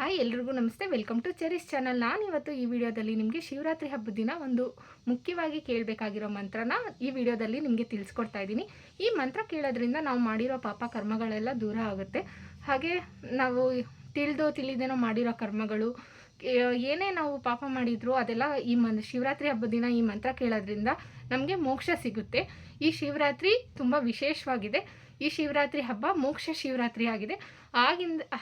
Hi ಎಲ್ರಿಗೂ ನಮಸ್ತೆ. Welcome to Cherish channel. ನಾನಿವತ್ತು ಈ ವಿಡಿಯೋದಲ್ಲಿ ನಿಮಗೆ ಶಿವರಾತ್ರಿ ಹಬ್ಬದ ದಿನ ಒಂದು ಮುಖ್ಯವಾಗಿ ಕೇಳಬೇಕಾಗಿರೋ ಮಂತ್ರನ ಈ ವಿಡಿಯೋದಲ್ಲಿ ನಿಮಗೆ ತಿಳಿಸ್ಕೊಡ್ತಾ ಇದ್ದೀನಿ. ಈ ಮಂತ್ರ ಕೇಳೋದ್ರಿಂದ ನಾವು ಮಾಡಿರೋ ಪಾಪ ಕರ್ಮಗಳೆಲ್ಲ ದೂರ ಆಗುತ್ತೆ. ಹಾಗೆ ನಾವು ತಿಳಿದೇನೋ ಮಾಡಿರೋ ಕರ್ಮಗಳು ಏನೇ ನಾವು ಪಾಪ ಮಾಡಿದ್ರು ಅದೆಲ್ಲ ಈ ಶಿವರಾತ್ರಿ ಹಬ್ಬದ ದಿನ ಈ ಮಂತ್ರ ಕೇಳೋದ್ರಿಂದ ನಮಗೆ ಮೋಕ್ಷ ಸಿಗುತ್ತೆ. ಈ ಶಿವರಾತ್ರಿ ತುಂಬ ವಿಶೇಷವಾಗಿದೆ. ಈ ಶಿವರಾತ್ರಿ ಹಬ್ಬ ಮೋಕ್ಷ ಶಿವರಾತ್ರಿ ಆಗಿದೆ.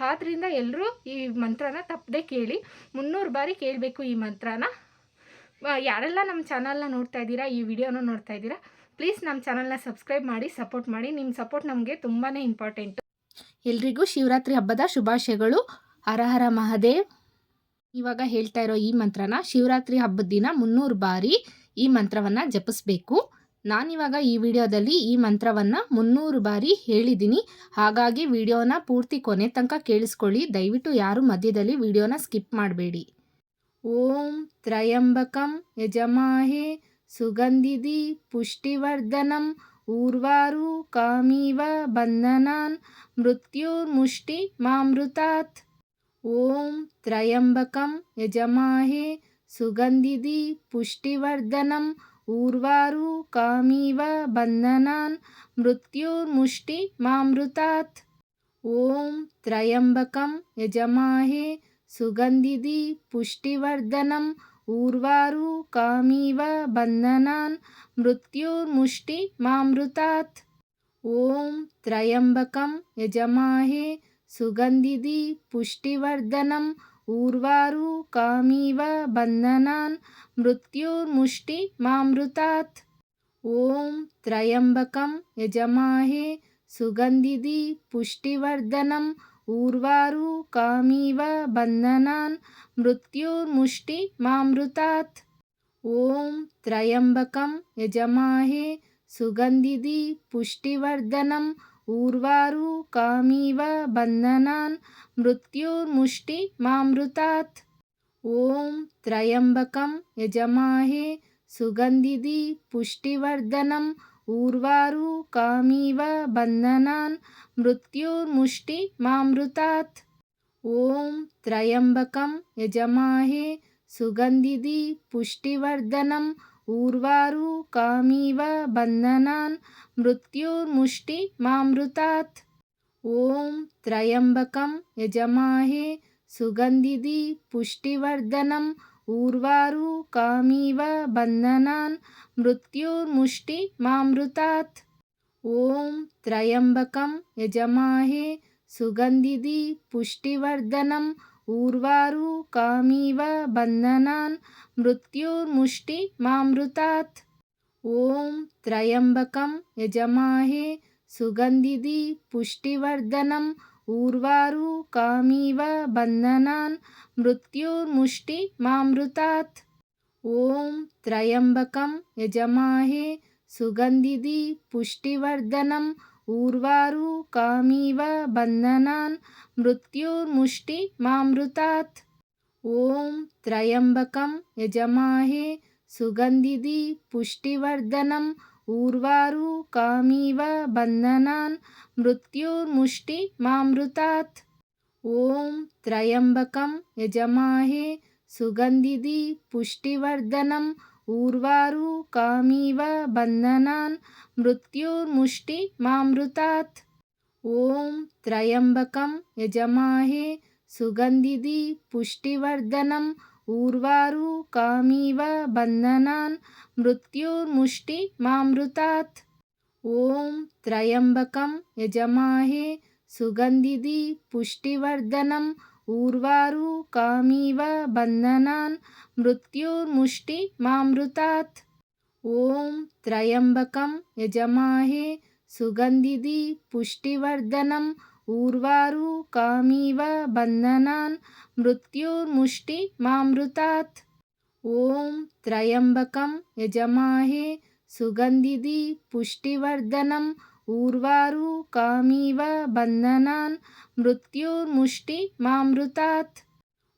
ಆದ್ದರಿಂದ ಎಲ್ಲರೂ ಈ ಮಂತ್ರನ ತಪ್ಪದೆ ಕೇಳಿ 300 ಬಾರಿ ಕೇಳಬೇಕು ಈ ಮಂತ್ರನ. ಯಾರೆಲ್ಲ ನಮ್ಮ ಚಾನಲ್ನ ನೋಡ್ತಾ ಇದ್ದೀರಾ, ಈ ವಿಡಿಯೋನ ನೋಡ್ತಾ ಇದ್ದೀರಾ, ಪ್ಲೀಸ್ ನಮ್ಮ ಚಾನಲ್ನ ಸಬ್ಸ್ಕ್ರೈಬ್ ಮಾಡಿ ಸಪೋರ್ಟ್ ಮಾಡಿ. ನಿಮ್ಮ ಸಪೋರ್ಟ್ ನಮಗೆ ತುಂಬಾ ಇಂಪಾರ್ಟೆಂಟು. ಎಲ್ರಿಗೂ ಶಿವರಾತ್ರಿ ಹಬ್ಬದ ಶುಭಾಶಯಗಳು. ಹರ ಹರ ಮಹಾದೇವ್. ಇವಾಗ ಹೇಳ್ತಾ ಇರೋ ಈ ಮಂತ್ರನ ಶಿವರಾತ್ರಿ ಹಬ್ಬದ ದಿನ 300 ಬಾರಿ ಈ ಮಂತ್ರವನ್ನು ಜಪಿಸ್ಬೇಕು. ನಾನಿವಾಗ ಈ ವಿಡಿಯೋದಲ್ಲಿ ಈ ಮಂತ್ರವನ್ನು 300 ಬಾರಿ ಹೇಳಿದ್ದೀನಿ. ಹಾಗಾಗಿ ವಿಡಿಯೋನ ಪೂರ್ತಿ ಕೊನೆ ತನಕ ಕೇಳಿಸ್ಕೊಳ್ಳಿ. ದಯವಿಟ್ಟು ಯಾರು ಮಧ್ಯದಲ್ಲಿ ವಿಡಿಯೋನ ಸ್ಕಿಪ್ ಮಾಡಬೇಡಿ. ಓಂ ತ್ರಯಂಬಕಂ ಯಜಮಾಹೇ ಸುಗಂಧಿದಿ ಪುಷ್ಟಿವರ್ಧನಂ ಊರ್ವಾರು ಕಾಮೀವ ಬಂಧನಾನ್ ಮೃತ್ಯುರ್ಮುಷ್ಟಿ ಮಾಮೃತಾತ್. ಓಂ ತ್ರಯಂಬಕಂ ಯಜಮಾಹೇ ಸುಗಂಧಿದಿ ಪುಷ್ಟಿವರ್ಧನಂ ಊರ್ವಾರು ಕಾಮೀವ ಬಂಧನಾನ್ ಮೃತ್ಯುರ್ಮುಷ್ಟಿ ಮಾಮೃತಾತ್. ಓಂ ತ್ರಯಂಬಕಂ ಯಜಮಾಹೇ ಸುಗಂಧಿದಿ ಪುಷ್ಟಿವರ್ಧನಂ ಊರ್ವಾರು ಕಾಮೀವ ಬಂಧನಾನ್ ಮೃತ್ಯುರ್ಮುಷ್ಟಿ ಮಾಮೃತಾತ್. ಓಂ ತ್ರಯಂಬಕಂ ಯಜಮಾಹೇ ಸುಗಂಧಿದಿ ಪುಷ್ಟಿವರ್ಧನಂ ಊರ್ವಾರು ಕಾಮೀವ ಬಂಧನಾನ್ ಮೃತ್ಯುರ್ಮುಷ್ಟಿ ಮಾಮೃತಾತ್. ಓಂ ತ್ರಯಂಬಕಂ ಯಜಮಾಹೇ ಸುಗಂಧಿದಿ ಪುಷ್ಟಿವರ್ಧನಂ ಊರ್ವಾರು ಕಾಮೀವ ಬಂಧನಾನ್ ಮೃತ್ಯುರ್ಮುಷ್ಟಿ ಮಾಮೃತಾತ್. ಓಂ ತ್ರಯಂಬಕಂ ಯಜಮಾಹೇ ಸುಗಂಧಿದಿ ಪುಷ್ಟಿವರ್ಧನಂ ಊರ್ವಾರು ಕಾಮೀವ ಬಂಧನಾನ್ ಮೃತ್ಯುರ್ಮುಷ್ಟಿ ಮಾಮೃತಾತ್. ಓಂ ತ್ರಯಂಬಕಂ ಯಜಮಾಹೇ ಸುಗಂಧಿದಿ ಪುಷ್ಟಿವರ್ಧನಂ ಊರ್ವಾರು ಕಾಮೀವ ಬಂಧನಾನ್ ಮೃತ್ಯುರ್ಮುಷ್ಟಿ ಮಾಮೃತಾತ್. ಓಂ ತ್ರಯಂಬಕಂ ಯಜಮಾಹೇ ಸುಗಂಧಿದಿ ಪುಷ್ಟಿವರ್ಧನಂ ಊರ್ವಾರು ಕಾಮೀವ ಬಂಧನಾನ್ ಮೃತ್ಯುರ್ಮುಷ್ಟಿ ಮಾಮೃತಾತ್. ಓಂ ತ್ರಯಂಬಕಂ ಯಜಮಾಹೇ ಸುಗಂಧಿದಿ ಪುಷ್ಟಿವರ್ಧನಂ ಊರ್ವಾರು ಕಾಮೀವ ಬಂಧನಾನ್ ಮೃತ್ಯುರ್ಮುಷ್ಟಿ ಮಾಮೃತಾತ್. ಓಂ ತ್ರಯಂಬಕಂ ಯಜಮಾಹೇ ಸುಗಂಧಿದಿ ಪುಷ್ಟಿವರ್ಧನಂ ಊರ್ವಾರು ಕಾಮೀವ ಬಂಧನಾನ್ ಮೃತ್ಯುರ್ಮುಷ್ಟಿ ಮಾಮೃತಾತ್. ಓಂ ತ್ರಯಂಬಕಂ ಯಜಮಾಹೇ ಸುಗಂಧಿದಿ ಪುಷ್ಟಿವರ್ಧನಂ ಊರ್ವಾರು ಕಾಮೀವ ಬಂಧನಾನ್ ಮೃತ್ಯುರ್ಮುಷ್ಟಿ ಮಾಮೃತಾತ್. ಓಂ ತ್ರಯಂಬಕಂ ಯಜಮಾಹೇ ಸುಗಂಧಿದಿ ಪುಷ್ಟಿವರ್ಧನಂ ಊರ್ವಾರು ಕಾಮೀವ ಬಂಧನಾನ್ ಮೃತ್ಯುರ್ಮುಷ್ಟಿ ಮಾಮೃತಾತ್. ಓಂ ತ್ರಯಂಬಕಂ ಯಜಮಾಹೇ ಸುಗಂಧಿದಿ ಪುಷ್ಟಿವರ್ಧನಂ ಊರ್ವಾರು ಕಾಮೀವ ಬಂಧನಾನ್ ಮೃತ್ಯುರ್ಮುಷ್ಟಿ ಮಾಮೃತಾತ್. ಓಂ ತ್ರಯಂಬಕಂ ಯಜಮಾಹೇ ಸುಗಂಧಿದಿ ಪುಷ್ಟಿವರ್ಧನಂ ಊರ್ವಾರು ಕಾಮೀವ ಬಂಧನಾನ್ ಮೃತ್ಯುರ್ಮುಷ್ಟಿ ಮಾಮೃತಾತ್. ಓಂ ತ್ರಯಂಬಕಂ ಯಜಮಾಹೇ ಸುಗಂಧಿದಿ ಪುಷ್ಟಿವರ್ಧನಂ ಊರ್ವಾರು ಕಾಮೀವ ಬಂಧನಾನ್ ಮೃತ್ಯುರ್ಮುಷ್ಟಿ ಮಾಮೃತಾತ್. ಓಂ ತ್ರಯಂಬಕಂ ಯಜಮಾಹೇ ಸುಗಂಧಿದಿ ಪುಷ್ಟಿವರ್ಧನಂ ಊರ್ವಾರು ಕಾಮೀವ ಬಂಧನಾನ್ ಮೃತ್ಯುರ್ಮುಷ್ಟಿ ಮಾಮೃತಾತ್. ಓಂ ತ್ರಯಂಬಕಂ ಯಜಮಾಹೇ ಸುಗಂಧಿದಿ ಪುಷ್ಟಿವರ್ಧನಂ ಊರ್ವಾರು ಕಾಮೀವ ಬಂಧನಾನ್ ಮೃತ್ಯುರ್ಮುಷ್ಟಿ ಮಾಮೃತಾತ್. ಓಂ ತ್ರಯಂಬಕಂ ಯಜಮಾಹೇ ಸುಗಂಧಿದಿ ಪುಷ್ಟಿವರ್ಧನಂ ಊರ್ವಾರು ಕಾಮೀವ ಬಂಧನಾನ್ ಮೃತ್ಯುರ್ಮುಷ್ಟಿ ಮಾಮೃತಾತ್.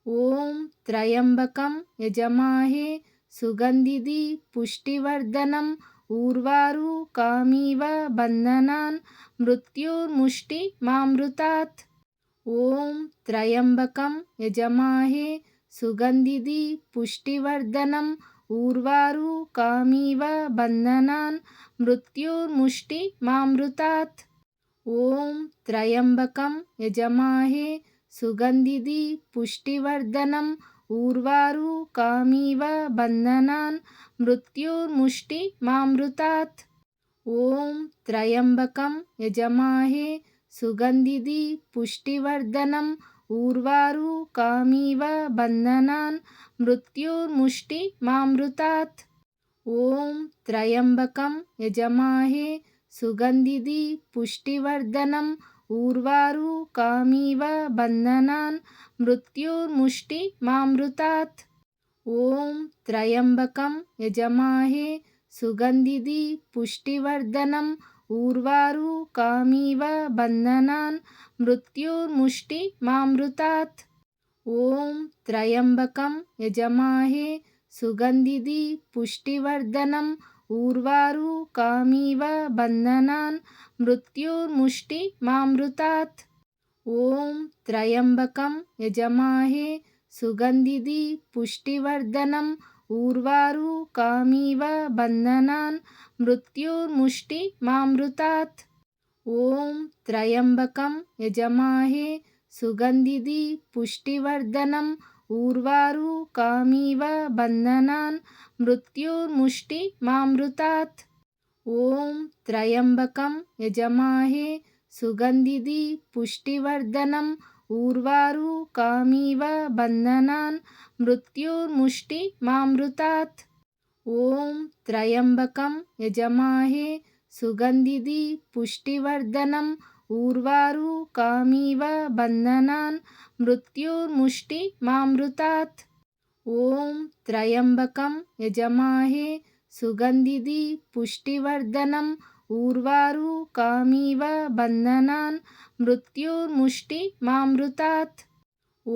ಓಂ ತ್ರಯಂಬಕಂ ಯಜಮಾಹೇ ಸುಗಂಧಿದಿ ಪುಷ್ಟಿವರ್ಧನಂ ಊರ್ವಾರು ಕಾಮೀವ ಬಂಧನಾನ್ ಮೃತ್ಯುರ್ಮುಷ್ಟಿ ಮಾಮೃತಾತ್. ఓం త్రయంబకం యజమాహే సుగంధిది పుష్టివర్ధనం ఊర్వారు కామివ బంధనాన్ మృత్యుర్ముష్టి మామృతాత్. ఓం త్రయంబకం యజమాహే సుగంధిది పుష్టివర్ధనం ఊర్వారు కామివ బంధనాన్ మృత్యుర్ముష్టి మామృతాత్. ఓం త్రయంబకం యజమాహే సుగంధిది పుష్టివర్ధనం ఊర్వారు కామివ బంధనాన్ మృత్యుర్ముష్టి మామృతాత్. ఓం త్రయంబకం యజమాహే సుగంధిది పుష్టివర్ధనం ఊర్వారు కామివ బంధనాన్ మృత్యుర్ముష్టి మామృతాత్. ఓం త్రయంబకం యజమాహే సుగంధిది పుష్టివర్ధనం ఊర్వారు కామివ బంధనాన్ మృత్యుర్ముష్టి మామృతాత్. ఓం త్రయంబకం యజమాహే సుగంధిది పుష్టివర్ధనం ఊర్వారు కామివ బంధనాన్ మృత్యుర్ముష్టి మామృతాత్. ఓం త్రయంబకం యజమాహే సుగంధిది పుష్టివర్ధనం ఊర్వారు కామివ బంధనాన్ మృత్యుర్ముష్టి మామృతాత్. ఓం త్రయంబకం యజమాహే సుగంధిది పుష్టివర్ధనం ఊర్వారు కామివ బంధనాన్ మృత్యుర్ముష్టి మామృతాత్. ఓం త్రయంబకం యజమాహే సుగంధిది పుష్టివర్ధనం ఊర్వారు కామివ బంధనాన్ మృత్యుర్ముష్టి మామృతాత్. ఓం త్రయంబకం యజమాహే సుగంధిది పుష్టివర్ధనం ఊర్వారు కామివ బంధనాన్ మృత్యుర్ముష్టి మామృతాత్. ఓం త్రయంబకం యజమాహే సుగంధిది పుష్టివర్ధనం ఊర్వారు కామివ బంధనాన్ మృత్యుర్ముష్టి మామృతాత్.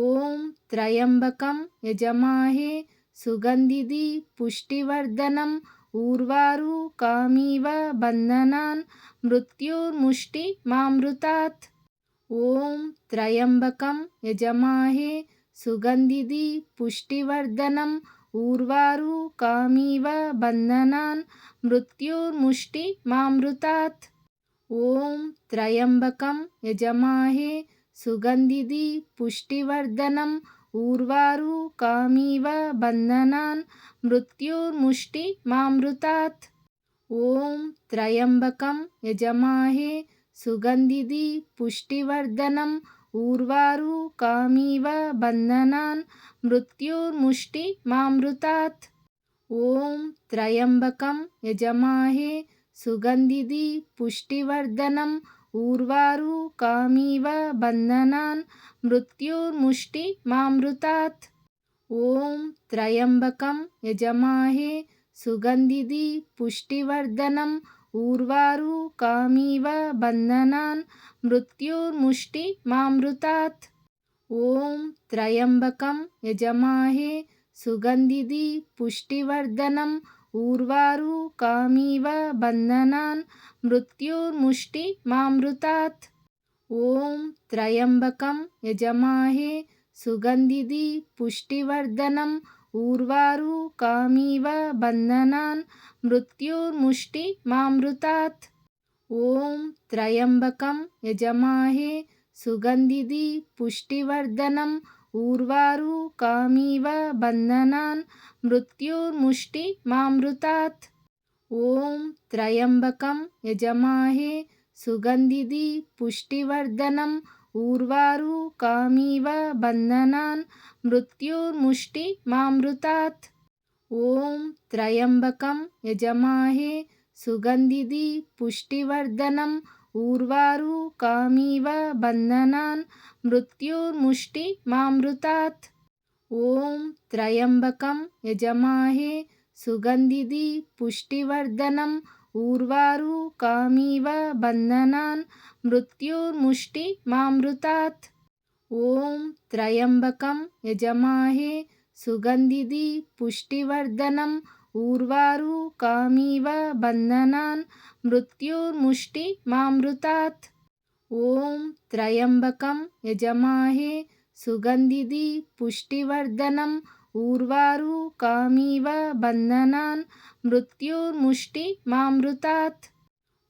ఓం త్రయంబకం యజమాహే సుగంధిది పుష్టివర్ధనం ఊర్వారు కామివ బంధనాన్ మృత్యుర్ముష్టి మామృతాత్. ఓం త్రయంబకం యజమాహే సుగంధిది పుష్టివర్ధనం ఊర్వారు కామివ బంధనాన్ మృత్యుర్ముష్టి మామృతాత్. ఓం త్రయంబకం యజమాహే సుగంధిది పుష్టివర్ధనం ఊర్వారు కామివ బంధనాన్ మృత్యుర్ముష్టి మామృతాత్. ఓం త్రయంబకం యజమాహే సుగంధిది పుష్టివర్ధనం ఊర్వారు కామివ బంధనాన్ మృత్యుర్ముష్టి మామృతాత్. ఓం త్రయంబకం యజమాహే సుగంధిది పుష్టివర్ధనం ఊర్వారు కామివ బంధనాన్ మృత్యుర్ముష్టి మామృతాత్. ఓం త్రయంబకం యజమాహే సుగంధిది పుష్టివర్ధనం ఊర్వారు కామివ బంధనాన్ మృత్యుర్ముష్టి మామృతాత్. ఓం త్రయంబకం యజమాహే సుగంధిది పుష్టివర్ధనం ఊర్వారు కామివ బంధనాన్ మృత్యుర్ముష్టి మామృతాత్. ఓం త్రయంబకం యజమాహే సుగంధిది పుష్టివర్ధనం ఊర్వారు కామివ బంధనాన్ మృత్యుర్ముష్టి మామృతాత్. ఓం త్రయంబకం యజమాహే సుగంధిది పుష్టివర్ధనం ఊర్వారు కామివ బంధనాన్ మృత్యుర్ముష్టి మామృతాత్. ఓం త్రయంబకం యజమాహే సుగంధిది పుష్టివర్ధనం ఊర్వారు కామివ బంధనాన్ మృత్యుర్ముష్టి మామృతాత్. ఓం త్రయంబకం యజమాహే సుగంధిది పుష్టివర్ధనం ఊర్వారు కామివ బంధనాన్ మృత్యుర్ముష్టి మామృతాత్. ఓం త్రయంబకం యజమాహే సుగంధిది పుష్టివర్ధనం ఊర్వారు కామివ బంధనాన్ మృత్యుర్ముష్టి మామృతాత్. ఓం త్రయంబకం యజమాహే సుగంధిది పుష్టివర్ధనం ఊర్వారు కామివ బంధనాన్ మృత్యుర్ముష్టి మామృతాత్. ఓం త్రయంబకం యజమాహే సుగంధిది పుష్టివర్ధనం ఊర్వారు కామివ బంధనాన్ మృత్యుర్ముష్టిమామృతాత్.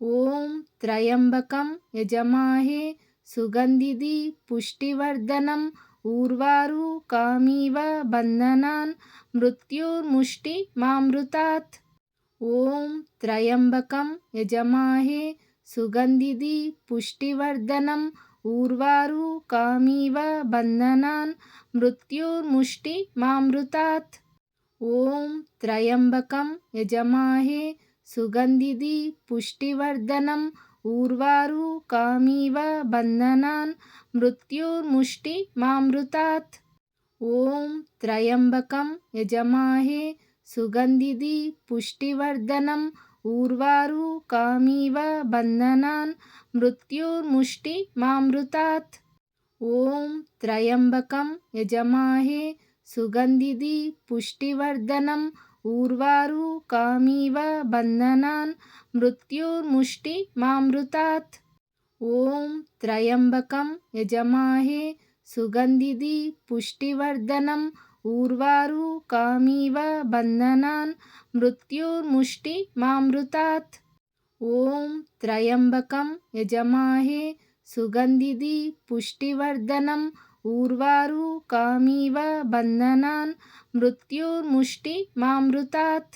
ఓం త్రయంబకం యజమాహే సుగంధిది పుష్టివర్ధనం ఊర్వారు కామివ బంధనాన్ మృత్యుర్ముష్టిమామృతాత్. ఓం త్రయంబకం యజమాహే సుగంధిది పుష్టివర్ధనం ఊర్వారు కామివ బంధనాన్ మృత్యుర్ముష్టిమామృతాత్. ఓం త్రయంబకం యజమాహే సుగంధిది పుష్టివర్ధనం ఊర్వారు కామివ బంధనాన్ మృత్యుర్ముష్టిమామృతాత్. ఓం త్రయంబకం యజమాహే సుగంధిది పుష్టివర్ధనం ఊర్వారు కామివ బంధనాన్ మృత్యుర్ముష్టిమామృతాత్. ఓం త్రయంబకం యజమాహే సుగంధిది పుష్టివర్ధనం ఊర్వారు కామివ బంధనాన్ మృత్యుర్ముష్టిమామృతాత్. ఓం త్రయంబకం యజమాహే సుగంధిది పుష్టివర్ధనం ఊర్వారు కామివ బంధనాన్ మృత్యుర్ముష్టిమామృతాత్. ఓం త్రయంబకం యజమాహే సుగంధిది పుష్టివర్ధనం ఊర్వారు కామివ బంధనాన్ మృత్యుర్ముష్టిమామృతాత్.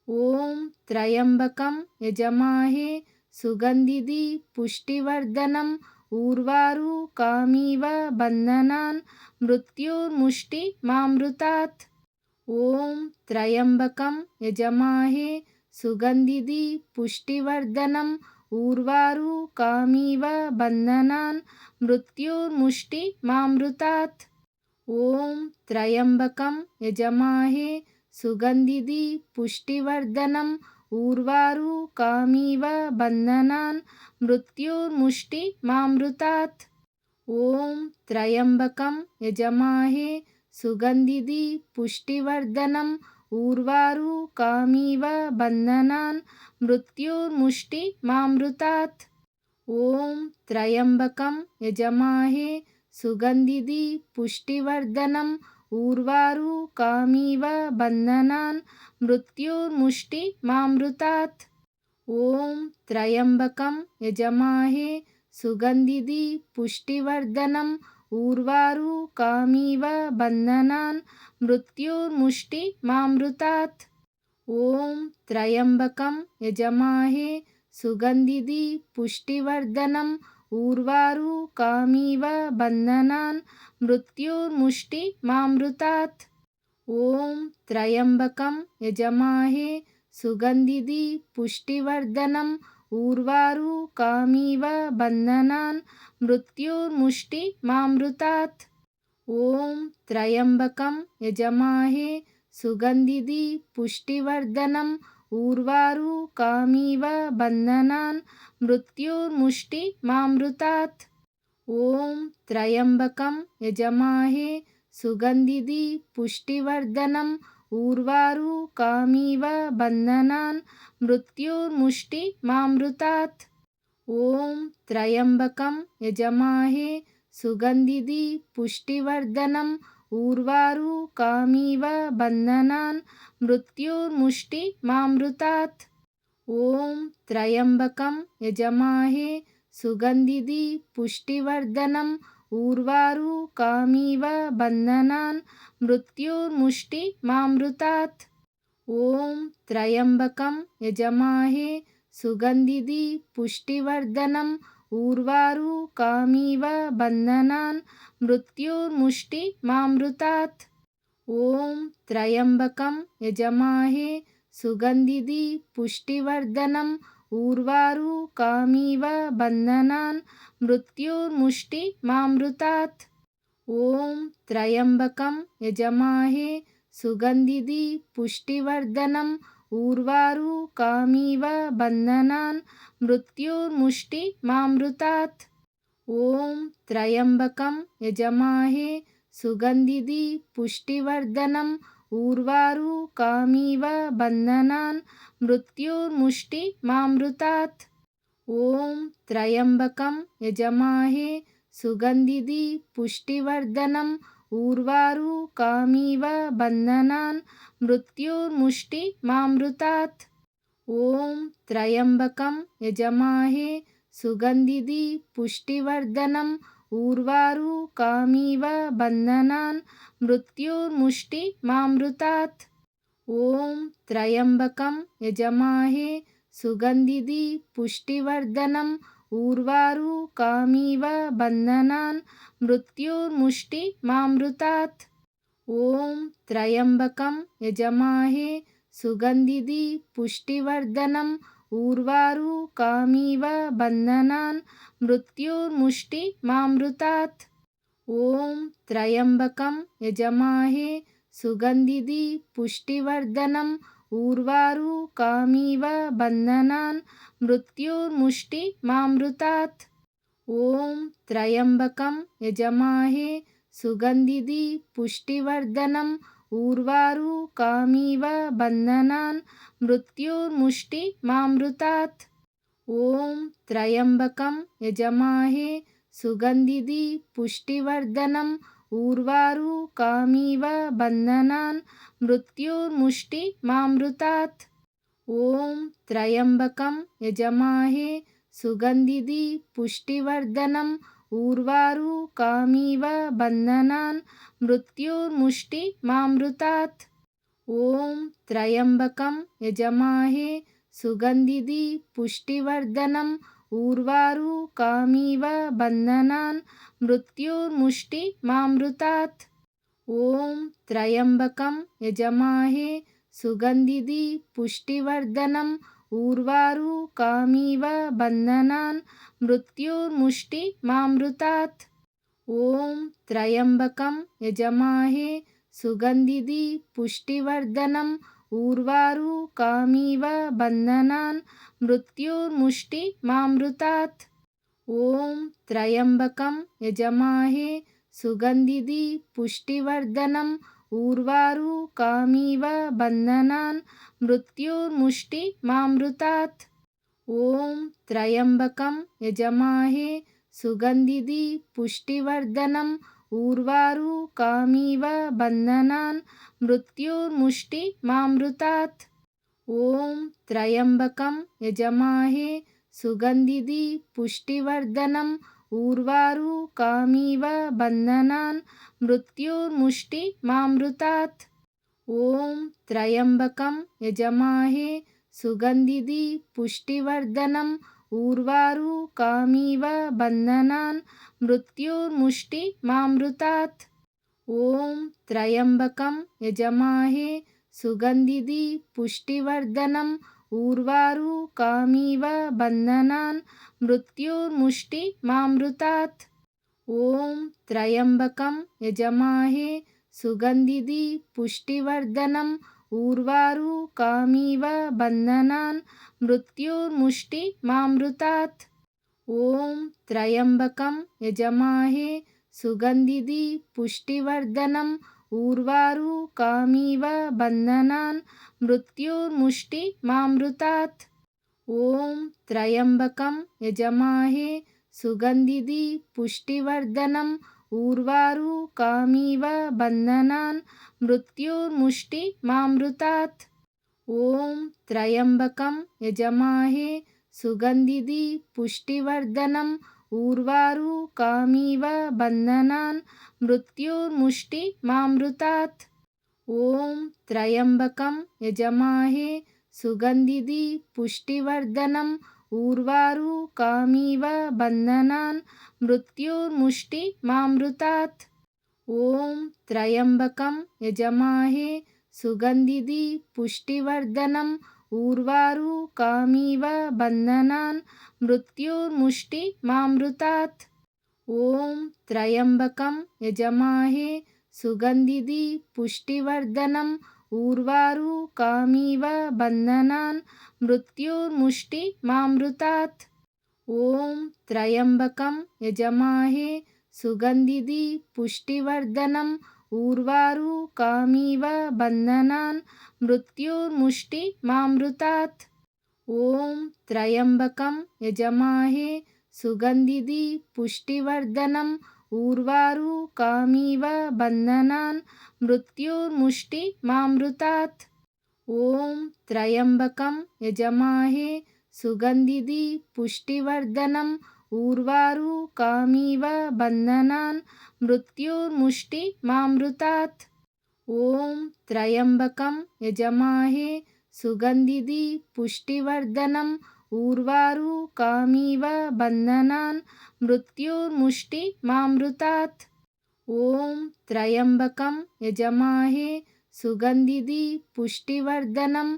ఓం త్రయంబకం యజమాహే సుగంధిది పుష్టివర్ధనం ఊర్వారు కామివ బంధనాన్ మృత్యుర్ముష్టిమామృతాత్. ఓం త్రయంబకం యజమాహే సుగంధిది పుష్టివర్ధనం ఊర్వారు కామివ బంధనాన్ మృత్యుర్ముష్టిమామృతాత్. ఓం త్రయంబకం యజమాహే సుగంధిది పుష్టివర్ధనం ఊర్వారు కామివ బంధనాన్ మృత్యుర్ముష్టిమామృతాత్. ఓం త్రయంబకం యజమాహే సుగంధిది పుష్టివర్ధనం ఊర్వారు కామివ బంధనాన్ మృత్యుర్ముష్టిమామృతాత్. ఓం త్రయంబకం యజమాహే సుగంధిది పుష్టివర్ధనం ఊర్వారు కామివ బంధనాన్ మృత్యుర్ముష్టిమామృతాత్. ఓం త్రయంబకం యజమాహే సుగంధిది పుష్టివర్ధనం ఊర్వారు కామివ బంధనాన్ మృత్యుర్ముష్టిమామృతాత్. ఓం త్రయంబకం యజమాహే సుగంధిది పుష్టివర్ధనం ఊర్వారు కామివ బంధనాన్ మృత్యుర్ముష్టిమామృతాత్. ఓం త్రయంబకం యజమాహే సుగంధిది పుష్టివర్ధనం ఊర్వారు కామివ బంధనాన్ మృత్యుర్ముష్టిమామృతాత్. ఓం త్రయంబకం యజమాహే సుగంధిది పుష్టివర్ధనం ఊర్వారు కామివ బంధనాన్ మృత్యుర్ముష్టిమామృతాత్. ఓం త్రయంబకం యజమాహే సుగంధిది పుష్టివర్ధనం ఊర్వారు కామివ బంధనాన్ మృత్యుర్ముష్టిమామృతాత్. ఓం త్రయంబకం యజమాహే సుగంధిది పుష్టివర్ధనం ఊర్వారు కామివ బంధనాన్ మృత్యుర్ముష్టిమామృతాత్. ఓం త్రయంబకం యజమాహే సుగంధిది పుష్టివర్ధనం ఊర్వారు కామివ బంధనాన్ మృత్యుర్ముష్టిమామృతాత్. ఓం త్రయంబకం యజమాహే సుగంధిది పుష్టివర్ధనం ఊర్వారు కామివ బంధనాన్ మృత్యుర్ముష్టిమామృతాత్. ఓం త్రయంబకం యజమాహే సుగంధిది పుష్టివర్ధనం ఊర్వారు కామివ బంధనాన్ మృత్యుర్ముష్టిమామృతాత్. ఓం త్రయంబకం యజమాహే సుగంధిది పుష్టివర్ధనం ఊర్వారు కామివ బంధనాన్ మృత్యుర్ముష్టిమామృతాత్. ఓం త్రయంబకం యజమాహే సుగంధిది పుష్టివర్ధనం ఊర్వారు కామివ బంధనాన్ మృత్యుర్ముష్టిమామృతాత్. ఓం త్రయంబకం యజమాహే సుగంధిది పుష్టివర్ధనం ఊర్వారు కామివ బంధనాన్ మృత్యుర్ముష్టి మామృతాత్. ఓం త్రయంబకం యజమాహే సుగంధిది పుష్టివర్ధనం ఊర్వారు కామివ బంధనాన్ మృత్యుర్ముష్టి మామృతాత్. ఓం త్రయంబకం యజమాహే సుగంధిది పుష్టివర్ధనం ఊర్వారు కామివ బంధనాన్ మృత్యుర్ముష్టి మామృతాత్. ఓం త్రయంబకం యజమాహే సుగంధిది పుష్టివర్ధనం ఊర్వారు కామివ బంధనాన్ మృత్యుర్ముష్టి మామృతాత్. ఓం త్రయంబకం యజమాహే సుగంధిది పుష్టివర్ధనం ఊర్వారు కామివ బంధనాన్ మృత్యుర్ముష్టి మామృతాత్. ఓం త్రయంబకం యజమాహే సుగంధిది పుష్టివర్ధనం ఊర్వారు కామివ బంధనాన్ మృత్యుర్ముష్టి మామృతాత్. ఓం త్రయంబకం యజమాహే సుగంధిది పుష్టివర్ధనం ఊర్వారు కామివ బంధనాన్ మృత్యుర్ముష్టి మామృతాత్. ఓం త్రయంబకం యజమాహే సుగంధిది పుష్టివర్ధనం ఊర్వారు కామివ బంధనాన్ మృత్యుర్ముష్టి మామృతాత్. ఓం త్రయంబకం యజమాహే సుగంధిది పుష్టివర్ధనం ఊర్వారు కామివ బంధనాన్ మృత్యుర్ముష్టి మామృతాత్. ఓం త్రయంబకం యజమాహే సుగంధిది పుష్టివర్ధనం ఊర్వారు కామివ బంధనాన్ మృత్యుర్ముష్టి మామృతాత్. ఓం త్రయంబకం యజమాహే సుగంధిది పుష్టివర్ధనం ఊర్వారు కామివ బంధనాన్ మృత్యుర్ముష్టి మామృతాత్. ఓం త్రయంబకం యజమాహే సుగంధిది పుష్టివర్ధనం ఊర్వారు కామివ బంధనాన్ మృత్యుర్ముష్టి మామృతాత్. ఓం త్రయంబకం యజమాహే సుగంధిది పుష్టివర్ధనం ఊర్వారు కామివ బంధనాన్ మృత్యుర్ముష్టి మామృతాత్. ఓం త్రయంబకం యజమాహే సుగంధిది పుష్టివర్ధనం ఊర్వారు కామివ బంధనాన్ మృత్యుర్ముష్టి మామృతాత్. ఓం త్రయంబకం యజమాహే సుగంధిది పుష్టివర్ధనం ఊర్వారు కామివ బంధనాన్ మృత్యుర్ముష్టి మామృతాత్. ఓం త్రయంబకం యజమాహే సుగంధిది పుష్టివర్ధనం ఊర్వారు కామివ బంధనాన్ మృత్యుర్ముష్టి మామృతాత్. ఓం త్రయంబకం యజమాహే సుగంధిది పుష్టివర్ధనం ఊర్వారు కామివ బంధనాన్ మృత్యుర్ముష్టి మామృతాత్. ఓం త్రయంబకం యజమాహే సుగంధిది పుష్టివర్ధనం ఊర్వారు కామివ బంధనాన్ మృత్యుర్ముష్టి మామృతాత్. ఓం త్రయంబకం యజమాహే సుగంధిది పుష్టివర్ధనం ఊర్వారు కామివ బంధనాన్ మృత్యుర్ముష్టి మామృతాత్. ఓం త్రయంబకం యజమాహే సుగంధిది పుష్టివర్ధనం ఊర్వారు కామివ బంధనాన్ మృత్యుర్ముష్టి మామృతాత్. ఓం త్రయంబకం యజమాహే సుగంధిది పుష్టివర్ధనం ఊర్వారు కామివ బంధనాన్ మృత్యుర్ముష్టి మామృతాత్. ఓం త్రయంబకం యజమాహే సుగంధిది పుష్టివర్ధనం ఊర్వారు కామివ బంధనాన్ మృత్యుర్ముష్టి మామృతాత్. ఓం త్రయంబకం యజమాహే సుగంధిది పుష్టివర్ధనం ఊర్వారు కామివ బంధనాన్ మృత్యుర్ముష్టి మామృతాత్. ఓం త్రయంబకం యజమాహే సుగంధిది పుష్టివర్ధనం ఊర్వారు కామివ బంధనాన్ మృత్యుర్ముష్టి మామృతాత్. ఓం త్రయంబకం యజమాహే సుగంధిది పుష్టివర్ధనం ఊర్వారు కామివ బంధనాన్ మృత్యుర్ముష్టి మామృతాత్. ఓం త్రయంబకం యజమాహే సుగంధిది పుష్టివర్ధనం ఊర్వారు కామివ బంధనాన్ మృత్యుర్ముష్టి మామృతాత్. ఓం త్రయంబకం యజమాహే సుగంధిది పుష్టివర్ధనం ఊర్వారు కామివ బంధనాన్ మృత్యుర్ముష్టి మామృతాత్. ఓం త్రయంబకం యజమాహే సుగంధిది పుష్టివర్ధనం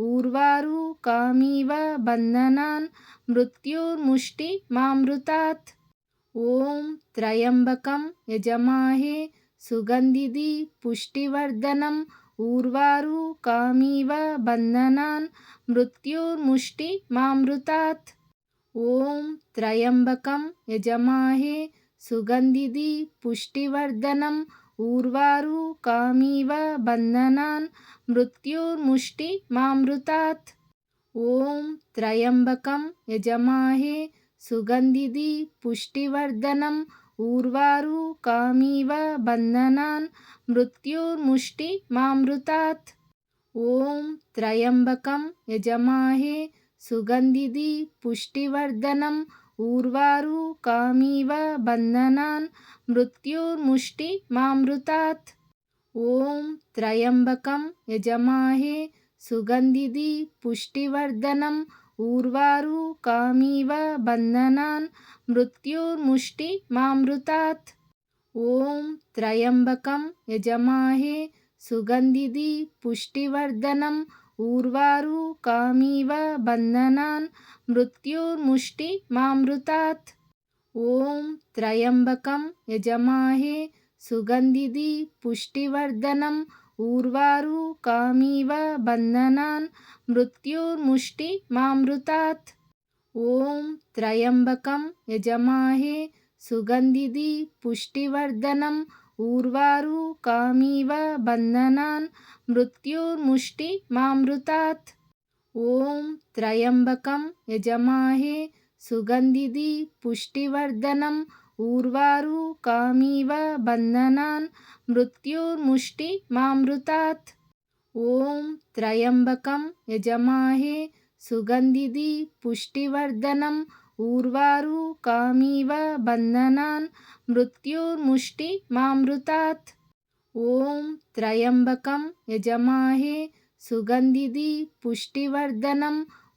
ఊర్వారు కామివ బంధనాన్ మృత్యుర్ముష్టి మామృతాత్. ఓం త్రయంబకం యజమాహే సుగంధిది పుష్టివర్ధనం ఊర్వారు కామివ బంధనాన్ మృత్యుర్ముష్టి మామృతాత్. ఓం త్రయంబకం యజమాహే సుగంధిది పుష్టివర్ధనం ఊర్వారు కామివ బంధనాన్ మృత్యుర్ముష్టి మామృతాత్. ఓం త్రయంబకం యజమాహే సుగంధిది పుష్టివర్ధనం ఊర్వారు కామివ బంధనాన్ మృత్యుర్ముష్టి మామృతాత్. ఓం త్రయంబకం యజమాహే సుగంధిది పుష్టివర్ధనం ఊర్వారు కామివ బంధనాన్ మృత్యుర్ముష్టి మామృతాత్. ఓం త్రయంబకం యజమాహే సుగంధిది పుష్టివర్ధనం ఊర్వారు కామివ బంధనాన్ మృత్యుర్ముష్టి మామృతాత్. ఓం త్రయంబకం యజమాహే సుగంధిది పుష్టివర్ధనం ఊర్వారు కామివ బంధనాన్ మృత్యుర్ముష్టి మామృతాత్. ఓం త్రయంబకం యజమాహే సుగంధిది పుష్టివర్ధనం ఊర్వారు కామివ బంధనాన్ మృత్యుర్ముష్టి మామృతాత్. ఓం త్రయంబకం యజమాహే సుగంధిది పుష్టివర్ధనం ఊర్వారు కామివ బంధనాన్ మృత్యుర్ముష్టి మామృతాత్. ఓం త్రయంబకం యజమాహే సుగంధిది పుష్టివర్ధనం ఊర్వారు కామివ బంధనాన్ మృత్యుర్ముష్టి మామృతాత్. ఓం త్రయంబకం యజమాహే సుగంధిది పుష్టివర్ధనం ఊర్వారు కామివ బంధనాన్ మృత్యుర్ముష్టి మామృతాత్. ఓం త్రయంబకం యజమాహే సుగంధిది పుష్టివర్ధనం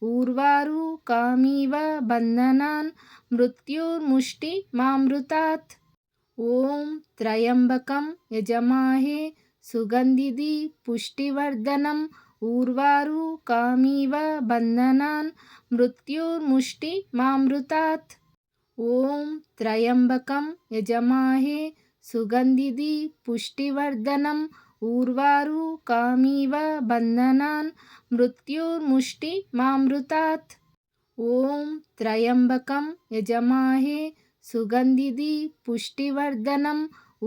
ఊర్వారు కామివ బంధనాన్ మృత్యుర్ముష్టి మామృతాత్. ఓం త్రయంబకం యజమాహే సుగంధిది పుష్టివర్ధనం ఊర్వారు కామివ బంధనాన్ మృత్యుర్ముష్టి మామృతాత్. ఓం త్రయంబకం యజమాహే సుగంధిది పుష్టివర్ధనం ఊర్వారు కామివ బంధనాన్ మృత్యుర్ముష్టి మామృతాత్. ఓం త్రయంబకం యజమాహే సుగంధిది పుష్టివర్ధనం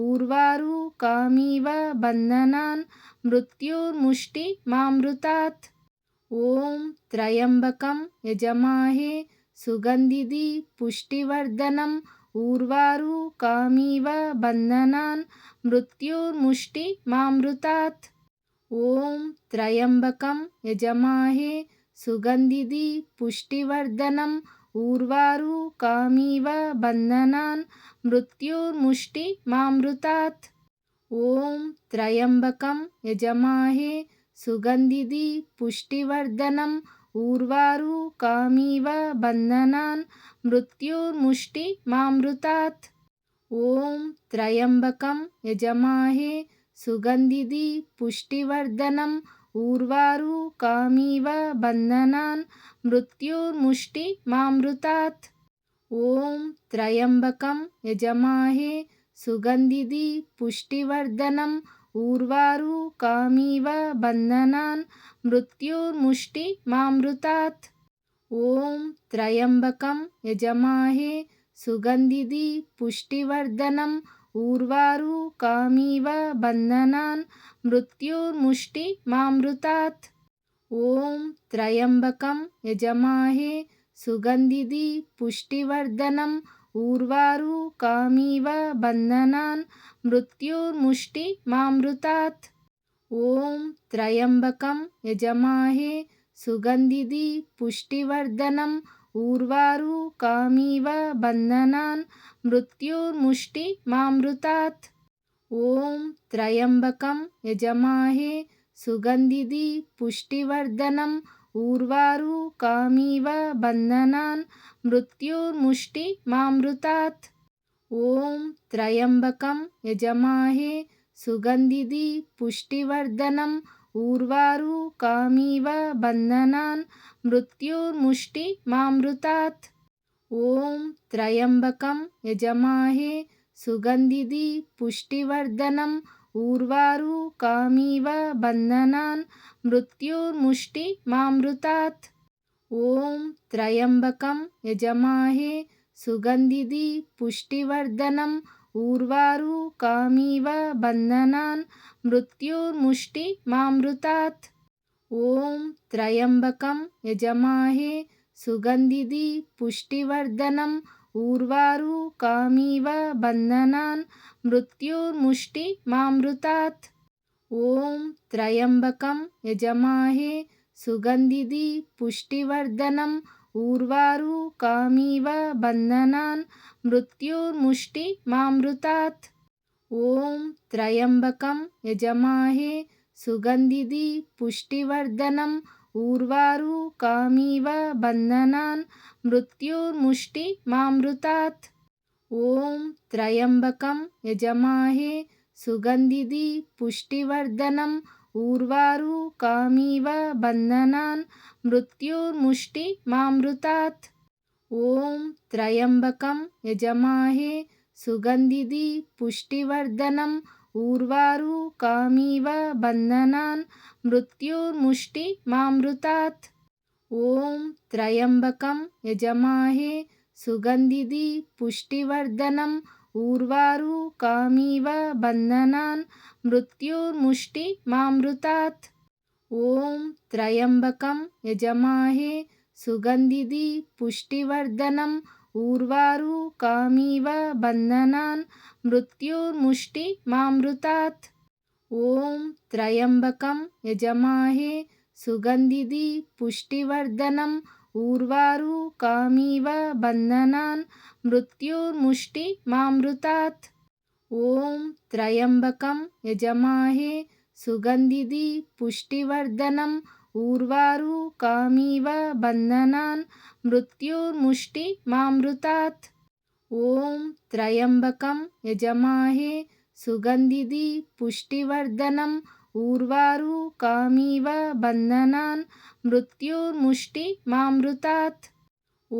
ఊర్వారు కామివ బంధనాన్ మృత్యుర్ముష్టి మామృతాత్. ఓం త్రయంబకం యజమాహే సుగంధిది పుష్టివర్ధనం ఊర్వారు కామివ బంధనాన్ మృత్యుర్ముష్టి మామృతాత్. ఓం త్రయంబకం యజమాహే సుగంధిది పుష్టివర్ధనం ఊర్వారు కామివ బంధనాన్ మృత్యుర్ముష్టి మామృతాత్. ఓం త్రయంబకం యజమాహే సుగంధిది పుష్టివర్ధనం ఊర్వారు కామివ బంధనాన్ మృత్యుర్ముష్టి మామృతాత్. ఓం త్రయంబకం యజమాహే సుగంధిది పుష్టివర్ధనం ఊర్వారు కామివ బంధనాన్ మృత్యుర్ముష్టి మామృతాత్. ఓం త్రయంబకం యజమాహే సుగంధిది పుష్టివర్ధనం ఊర్వారు కామివ బంధనాన్ మృత్యుర్ముష్టి మామృతాత్. ఓం త్రయంబకం యజమాహే సుగంధిది పుష్టివర్ధనం ఊర్వారు కామివ బంధనాన్ మృత్యుర్ముష్టి మామృతాత్. ఓం త్రయంబకం యజమాహే సుగంధిది పుష్టివర్ధనం ఊర్వారు కామివ బంధనాన్ మృత్యుర్ముష్టి మామృతాత్. ఓం త్రయంబకం యజమాహే సుగంధిది పుష్టివర్ధనం ఊర్వారు కామివ బంధనాన్ మృత్యుర్ముష్టి మామృతాత్. ఓం త్రయంబకం యజమాహే సుగంధిది పుష్టివర్ధనం ఊర్వారు కామివ బంధనాన్ మృత్యుర్ముష్టి మామృతాత్. ఓం త్రయంబకం యజమాహే సుగంధిది పుష్టివర్ధనం ఊర్వారు కామివ బంధనాన్ మృత్యుర్ముష్టి మామృతాత్. ఓం త్రయంబకం యజమాహే సుగంధిది పుష్టివర్ధనం ఊర్వారు కామివ బంధనాన్ మృత్యుర్ముష్టి మామృతాత్. ఓం త్రయంబకం యజమాహే సుగంధిది పుష్టివర్ధనం ఊర్వారు కామివ బంధనాన్ మృత్యుర్ముష్టి మామృతాత్. ఓం త్రయంబకం యజమాహే సుగంధిది పుష్టివర్ధనం ఊర్వారు కామివ బంధనాన్ మృత్యుర్ముష్టి మామృతాత్. ఓం త్రయంబకం యజమాహే సుగంధిది పుష్టివర్ధనం ఊర్వారు కామివ బంధనాన్ మృత్యుర్ముష్టి మామృతాత్. ఓం త్రయంబకం యజమాహే సుగంధిది పుష్టివర్ధనం ఊర్వారు కామివ బంధనాన్ మృత్యుర్ముష్టి మామృతాత్. ఓం త్రయంబకం యజమాహే సుగంధిది పుష్టివర్ధనం ఊర్వారు కామివ బంధనాన్ మృత్యుర్ముష్టి మామృతాత్. ఓం త్రయంబకం యజమాహే సుగంధిది పుష్టివర్ధనం ఊర్వారు కామివ బంధనాన్ మృత్యుర్ముష్టి మామృతాత్. ఓం త్రయంబకం యజమాహే సుగంధిది పుష్టివర్ధనం ఊర్వారు కామివ బంధనాన్ మృత్యుర్ముష్టి మామృతాత్. ఓం త్రయంబకం యజమాహే సుగంధిది పుష్టివర్ధనం ఊర్వారు కామివ బంధనాన్ మృత్యుర్ముష్టి మామృతాత్. ఓం త్రయంబకం యజమాహే సుగంధిది పుష్టివర్ధనం ఊర్వారు కామివ బంధనాన్ మృత్యుర్ముష్టి మామృతాత్. ఓం త్రయంబకం యజమాహే సుగంధిది పుష్టివర్ధనం ఊర్వారు కామివ బంధనాన్ మృత్యుర్ముష్టి మామృతాత్. ఓం త్రయంబకం యజమాహే సుగంధిది పుష్టివర్ధనం ఊర్వారు కామివ బంధనాన్ మృత్యుర్ముష్టి మామృతాత్.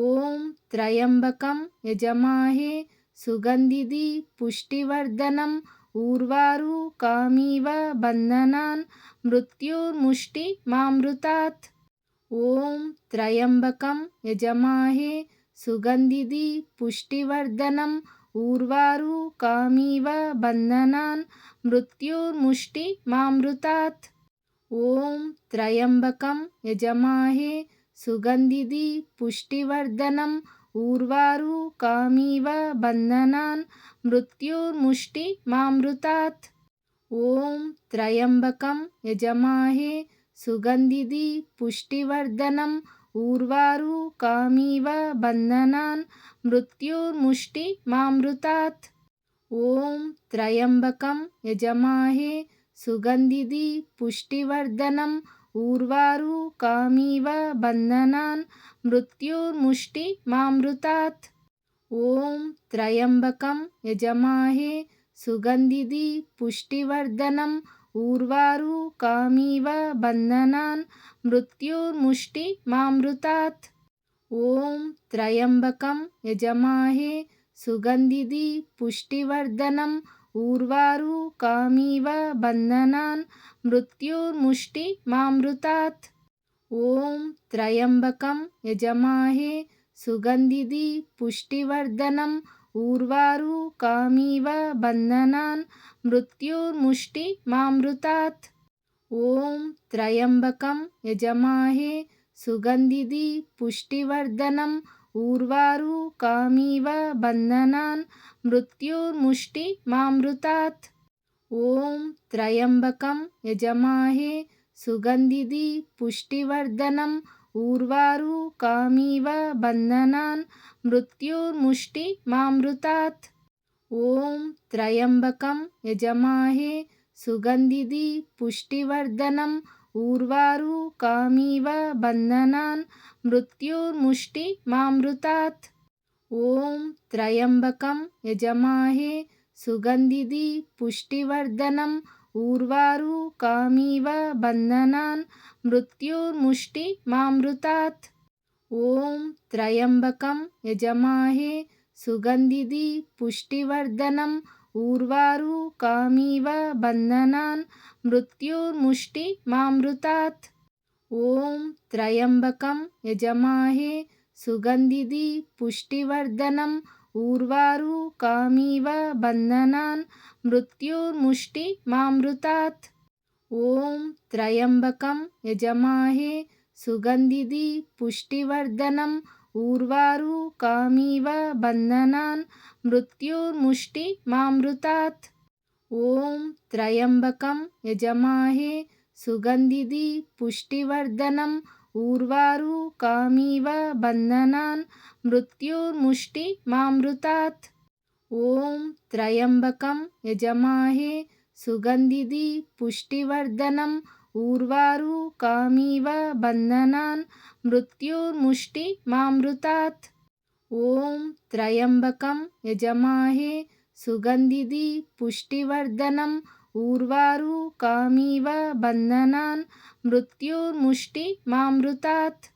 ఓం త్రయంబకం యజమాహే సుగంధిది పుష్టివర్ధనం ఊర్వారు కామివ బంధనాన్ మృత్యుర్ముష్టి మామృతాత్. ఓం త్రయంబకం యజమాహే సుగంధిది పుష్టివర్ధనం ఊర్వారు కామివ బంధనాన్ మృత్యుర్ముష్టి మామృతాత్. ఓం త్రయంబకం యజమాహే సుగంధిది పుష్టివర్ధనం ఊర్వారు కామివ బంధనాన్ మృత్యుర్ముష్టి మామృతాత్. ఓం త్రయంబకం యజమాహే సుగంధిది పుష్టివర్ధనం ఊర్వారు కామివ బంధనాన్ మృత్యుర్ముష్టి మామృతాత్. ఓం త్రయంబకం యజమాహే సుగంధిది పుష్టివర్ధనం ఊర్వారు కామివ బంధనాన్ మృత్యుర్ముష్టి మామృతాత్. ఓం త్రయంబకం యజమాహే సుగంధిది పుష్టివర్ధనం ఊర్వారు కామివ బంధనాన్ మృత్యుర్ముష్టి మామృతాత్. ఓం త్రయంబకం యజమాహే సుగంధిది పుష్టివర్ధనం ఊర్వారు కామివ బంధనాన్ మృత్యుర్ముష్టి మామృతాత్. ఓం త్రయంబకం యజమాహే సుగంధిది పుష్టివర్ధనం ఊర్వారు కామివ బంధనాన్ మృత్యుర్ముష్టి మామృతాత్. ఓం త్రయంబకం యజమాహే సుగంధిది పుష్టివర్ధనం ఊర్వారు కామివ బంధనాన్ మృత్యుర్ముష్టి మామృతాత్. ఓం త్రయంబకం యజమాహే సుగంధిది పుష్టివర్ధనం ఊర్వారు కామివ బంధనాన్ మృత్యుర్ముష్టి మామృతాత్. ఓం త్రయంబకం యజమాహే సుగంధిది పుష్టివర్ధనం ఊర్వారు కామివ బంధనాన్ మృత్యుర్ముష్టి మామృతాత్. ఓం త్రయంబకం యజమాహే సుగంధిది పుష్టివర్ధనం ఊర్వారు కామివ బంధనాన్ మృత్యుర్ముష్టి మామృతాత్. ఓం త్రయంబకం యజమాహే సుగంధిది పుష్టివర్ధనం ఊర్వారు కామివ బంధనాన్ మృత్యుర్ముష్టి మామృతాత్. ఓం త్రయంబకం యజమాహే సుగంధిది పుష్టివర్ధనం ఊర్వారు కామివ బంధనాన్ మృత్యుర్ముష్టి మామృతాత్. ఓం త్రయంబకం యజమాహే సుగంధిది పుష్టివర్ధనం ఊర్వారు కామివ బంధనాన్ మృత్యుర్ముష్టి మామృతాత్. ఓం త్రయంబకం యజమాహే సుగంధిది పుష్టివర్ధనం ఊర్వారు కామివ బంధనాన్ మృత్యుర్ముష్టి మామృతాత్. ఓం త్రయంబకం యజమాహే సుగంధిది పుష్టివర్ధనం ఊర్వారు కామివ బంధనాన్ మృత్యుర్ముష్టి మామృతాత్. ఓం త్రయంబకం యజమాహే సుగంధిది పుష్టివర్ధనం ఊర్వారు కామివ బంధనాన్ మృత్యుర్ముష్టి మామృతాత్.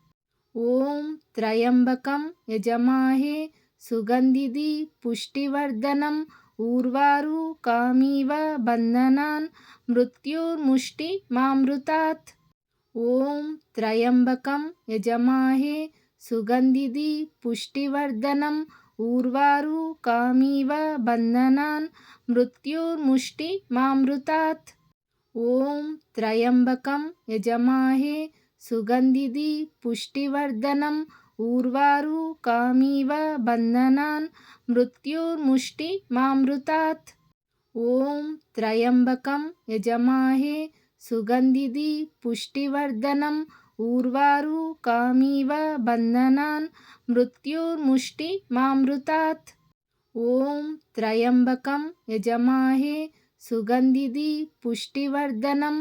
ఓం త్రయంబకం యజమాహే సుగంధిది పుష్టివర్ధనం ఊర్వారు కామివ బంధనాన్ మృత్యుర్ముష్టి మామృతాత్. ఓం త్రయంబకం యజమాహే సుగంధిది పుష్టివర్ధనం ఊర్వారు కామివ బంధనాన్ మృత్యుర్ముష్టి మామృతాత్. ఓం త్రయంబకం యజమాహే సుగంధిది పుష్టివర్ధనం ఊర్వారు కామివ బంధనాన్ మృత్యుర్ముష్టి మామృతాత్. ఓం త్రయంబకం యజమాహే సుగంధిది పుష్టివర్ధనం ఊర్వారు కామివ బంధనాన్ మృత్యుర్ముష్టి మామృతాత్. ఓం త్రయంబకం యజమాహే సుగంధిది పుష్టివర్ధనం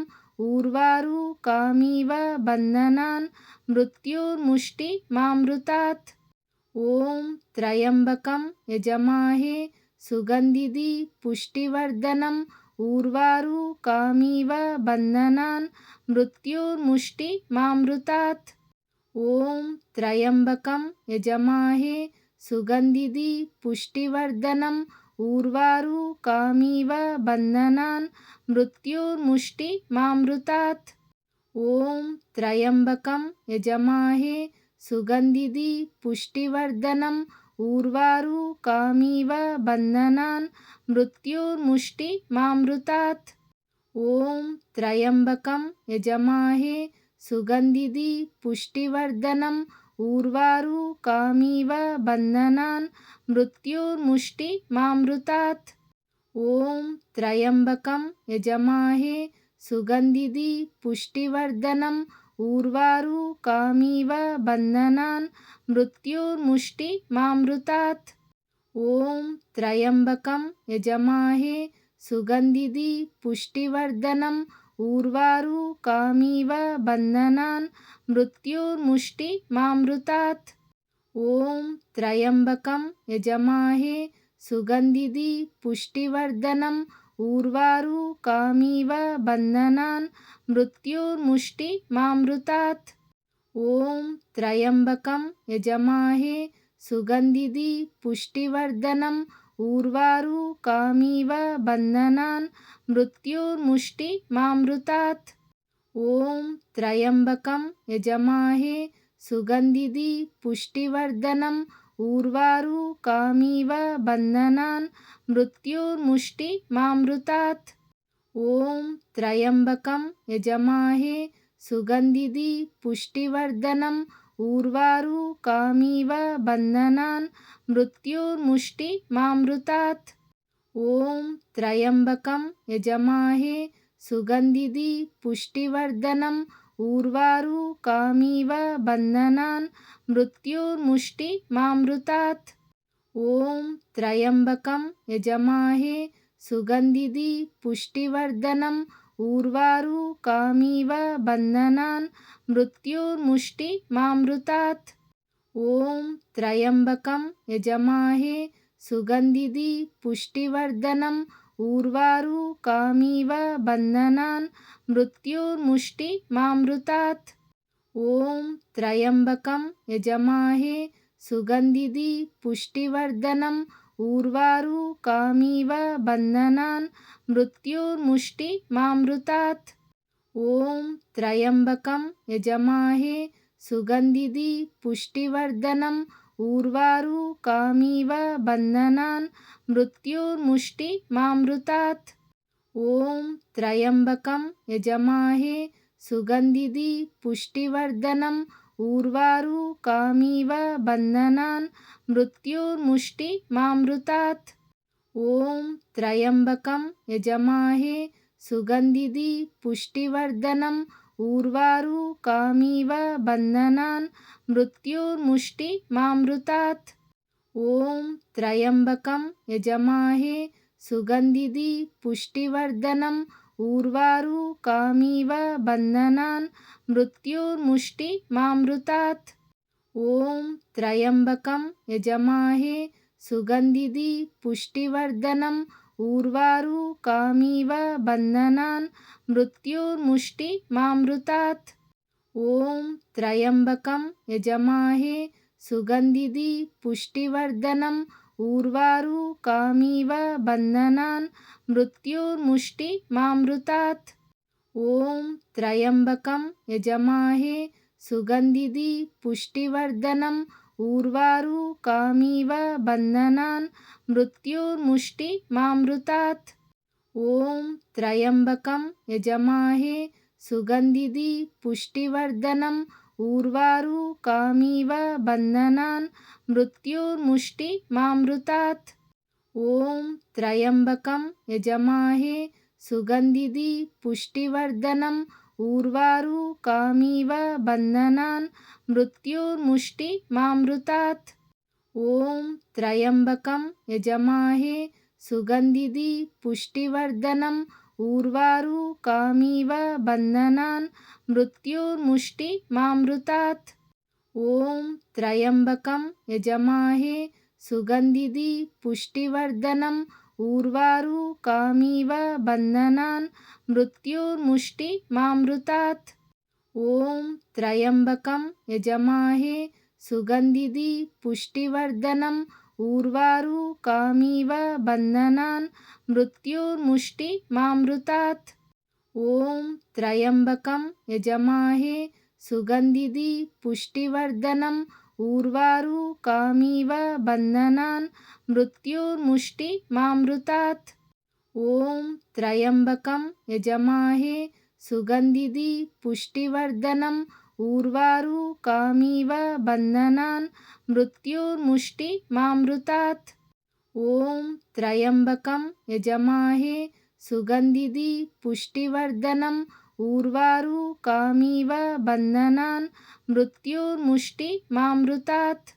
ఊర్వారు కామివ బంధనాన్ మృత్యుర్ముష్టి మామృతాత్. ఓం త్రయంబకం యజమాహే సుగంధిది పుష్టివర్ధనం ఊర్వారు కామివ బంధనాన్ మృత్యుర్ముష్టి మామృతాత్. ఓం త్రయంబకం యజమాహే సుగంధిది పుష్టివర్ధనం ఊర్వారు కామివ బంధనాన్ మృత్యుర్ముష్టి మామృతాత్. ఓం త్రయంబకం యజమాహే సుగంధిది పుష్టివర్ధనం ఊర్వారు కామివ బంధనాన్ మృత్యుర్ముష్టి మామృతాత్. ఓం త్రయంబకం యజమాహే సుగంధిది పుష్టివర్ధనం ఊర్వారు కామివ బంధనాన్ మృత్యుర్ముష్టి మామృతాత్. ఓం త్రయంబకం యజమాహే సుగంధిది పుష్టివర్ధనం ఊర్వారు కామివ బంధనాన్ మృత్యుర్ముష్టి మామృతాత్. ఓం త్రయంబకం యజమాహే సుగంధిది పుష్టివర్ధనం ఊర్వారు కామివ బంధనాన్ మృత్యుర్ముష్టి మామృతాత్. ఓం త్రయంబకం యజమాహే సుగంధిది పుష్టివర్ధనం ఊర్వారు కామివ బంధనాన్ మృత్యుర్ముష్టి మామృతాత్. ఓం త్రయంబకం యజమాహే సుగంధిది పుష్టివర్ధనం ఊర్వారు కామివ బంధనాన్ మృత్యుర్ముష్టి మామృతాత్. ఓం త్రయంబకం యజమాహే సుగంధిది పుష్టివర్ధనం ఊర్వారు కామివ బంధనాన్ మృత్యుర్ముష్టి మామృతాత్. ఓం త్రయంబకం యజమాహే సుగంధిది పుష్టివర్ధనం ఊర్వారు కామివ బంధనాన్ మృత్యుర్ముష్టి మామృతాత్. ఓం త్రయంబకం యజమాహే సుగంధిది పుష్టివర్ధనం ఊర్వారు కామివ బంధనాన్ మృత్యుర్ముష్టి మామృతాత్. ఓం త్రయంబకం యజమాహే సుగంధిది పుష్టివర్ధనం ఊర్వారు కామివ బంధనాన్ మృత్యుర్ముష్టి మామృతాత్. ఓం త్రయంబకం యజమాహే సుగంధిది పుష్టివర్ధనం ఊర్వారు కామివ బంధనాన్ మృత్యుర్ముష్టి మామృతాత్. ఓం త్రయంబకం యజమాహే సుగంధిది పుష్టివర్ధనం ఊర్వారు కామివ బంధనాన్ మృత్యుర్ముష్టి మామృతాత్. ఓం త్రయంబకం యజమాహే సుగంధిది పుష్టివర్ధనం ఊర్వారు కామివ బంధనాన్ మృత్యుర్ముష్టి మామృతాత్. ఓం త్రయంబకం యజమాహే సుగంధిది పుష్టివర్ధనం ఊర్వారు కామివ బంధనాన్ మృత్యుర్ముష్టి మామృతాత్. ఓం త్రయంబకం యజమాహే సుగంధిది పుష్టివర్ధనం ఊర్వారు కామివ బంధనాన్ మృత్యుర్ముష్టి మామృతాత్. ఓం త్రయంబకం యజమాహే సుగంధిది పుష్టివర్ధనం ఊర్వారు కామివ బంధనాన్ మృత్యుర్ముష్టి మామృతాత్. ఓం త్రయంబకం యజమాహే సుగంధిది పుష్టివర్ధనం ఊర్వారు కామివ బంధనాన్ మృత్యుర్ముష్టి మామృతాత్. ఓం త్రయంబకం యజమాహే సుగంధిది పుష్టివర్ధనం ఊర్వారు కామివ బంధనాన్ మృత్యుర్ముష్టి మామృతాత్. ఓం త్రయంబకం యజమాహే సుగంధిది పుష్టివర్ధనం ఊర్వారు కామివ బంధనాన్ మృత్యుర్ముష్టి మామృతాత్. ఓం త్రయంబకం యజమాహే సుగంధిది పుష్టివర్ధనం ఊర్వారు కామివ బంధనాన్ మృత్యుర్ముష్టి మామృతాత్. ఓం త్రయంబకం యజమాహే సుగంధిది పుష్టివర్ధనం ఊర్వారు కామివ బంధనాన్ మృత్యుర్ముష్టి మామృతాత్. ఓం త్రయంబకం యజమాహే సుగంధిది పుష్టివర్ధనం ఊర్వారు కామివ బంధనాన్ మృత్యుర్ముష్టి మామృతాత్. ఓం త్రయంబకం యజమాహే సుగంధిది పుష్టివర్ధనం ఊర్వారు కామివ బంధనాన్ మృత్యుర్ముష్టి మామృతాత్. ఓం త్రయంబకం యజమాహే సుగంధిది పుష్టివర్ధనం ఊర్వారు కామివ బంధనాన్ మృత్యుర్ముష్టి మామృతాత్. ఓం త్రయంబకం యజమాహే సుగంధిది పుష్టివర్ధనం ఊర్వారు కామివ బంధనాన్ మృత్యుర్ముష్టి మామృతాత్. ఓం త్రయంబకం యజమాహే సుగంధిది పుష్టివర్ధనం ఊర్వారు కామివ బంధనాన్ మృత్యుర్ముష్టి మామృతాత్. ఓం త్రయంబకం యజమాహే సుగంధిది పుష్టివర్ధనం ఊర్వారు కామివ బంధనాన్ మృత్యుర్ముష్టి మామృతాత్.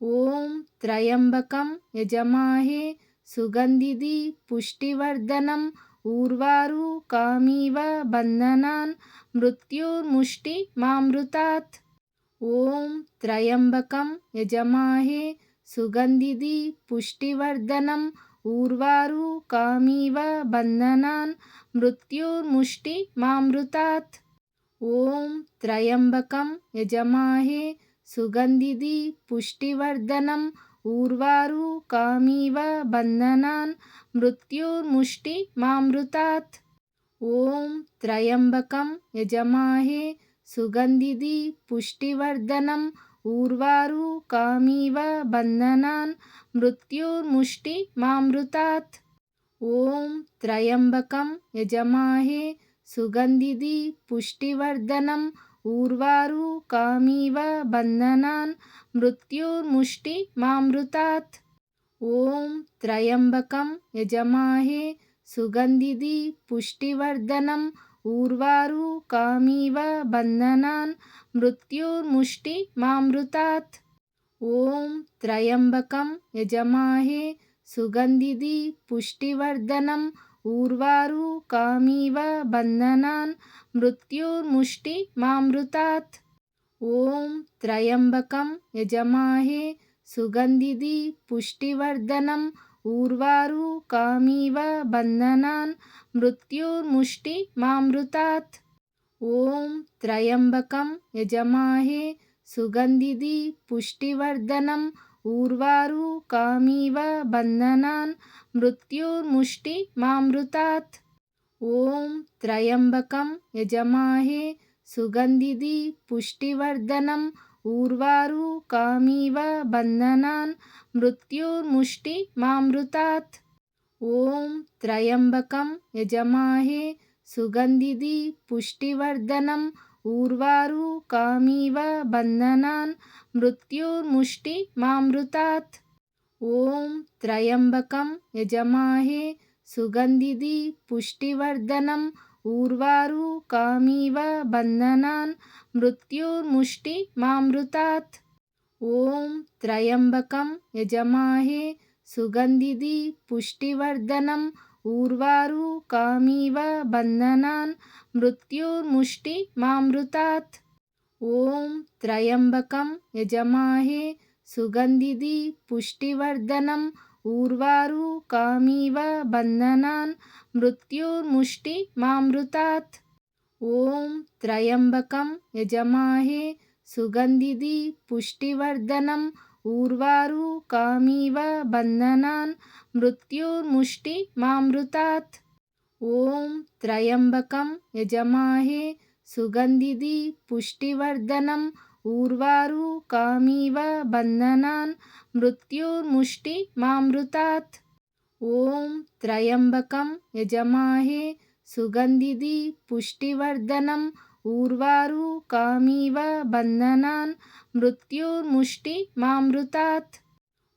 ఓం త్రయంబకం యజమాహే సుగంధిది పుష్టివర్ధనం ఊర్వారు కామివ బంధనాన్ మృత్యుర్ముష్టి మామృతాత్. ఓం త్రయంబకం యజమాహే సుగంధిది పుష్టివర్ధనం ఊర్వారు కామివ బంధనాన్ మృత్యుర్ముష్టి మామృతాత్. ఓం త్రయంబకం యజమాహే సుగంధిది పుష్టివర్ధనం ఊర్వారు కామివ బంధనాన్ మృత్యుర్ముష్టి మామృతాత్. ఓం త్రయంబకం యజమాహే సుగంధిది పుష్టివర్ధనం ఊర్వారు కామివ బంధనాన్ మృత్యుర్ముష్టి మామృతాత్. ఓం త్రయంబకం యజమాహే సుగంధిది పుష్టివర్ధనం ఊర్వారు కామివ బంధనాన్ మృత్యుర్ముష్టి మామృతాత్. ఓం త్రయంబకం యజమాహే సుగంధిది పుష్టివర్ధనం ఊర్వారు కామివ బంధనాన్ మృత్యుర్ముష్టి మామృతాత్. ఓం త్రయంబకం యజమాహే సుగంధిది పుష్టివర్ధనం ఊర్వారు కామివ బంధనాన్ మృత్యుర్ముష్టి మామృతాత్. ఓం త్రయంబకం యజమాహే సుగంధిది పుష్టివర్ధనం ఊర్వారు కామివ బంధనాన్ మృత్యుర్ముష్టి మామృతాత్. ఓం త్రయంబకం యజమాహే సుగంధిది పుష్టివర్ధనం ఊర్వారు కామివ బంధనాన్ మృత్యుర్ముష్టి మామృతాత్. ఓం త్రయంబకం యజమాహే సుగంధిది పుష్టివర్ధనం ఊర్వారు కామివ బంధనాన్ మృత్యుర్ముష్టి మామృతాత్. ఓం త్రయంబకం యజమాహే సుగంధిది పుష్టివర్ధనం ఊర్వారు కామివ బంధనాన్ మృత్యుర్ముష్టి మామృతాత్. ఓం త్రయంబకం యజమాహే సుగంధిది పుష్టివర్ధనం ఊర్వారు కామివ బంధనాన్ మృత్యుర్ముష్టి మామృతాత్. ఓం త్రయంబకం యజమాహే సుగంధిది పుష్టివర్ధనం ఊర్వారు కామివ బంధనాన్ మృత్యుర్ముష్టి మామృతాత్. ఓం త్రయంబకం యజమాహే సుగంధిది పుష్టివర్ధనం ఊర్వారు కామివ బంధనాన్ మృత్యుర్ముష్టి మామృతాత్. ఓం త్రయంబకం యజమాహే సుగంధిది పుష్టివర్ధనం ఊర్వారు కామివ బంధనాన్ మృత్యుర్ముష్టి మామృతాత్. ఓం త్రయంబకం యజమాహే సుగంధిది పుష్టివర్ధనం ఊర్వారు కామివ బంధనాన్ మృత్యుర్ముష్టి మామృతాత్. ఓం త్రయంబకం యజమాహే సుగంధిది పుష్టివర్ధనం ఊర్వారు కామివ బంధనాన్ మృత్యుర్ముష్టి మామృతాత్.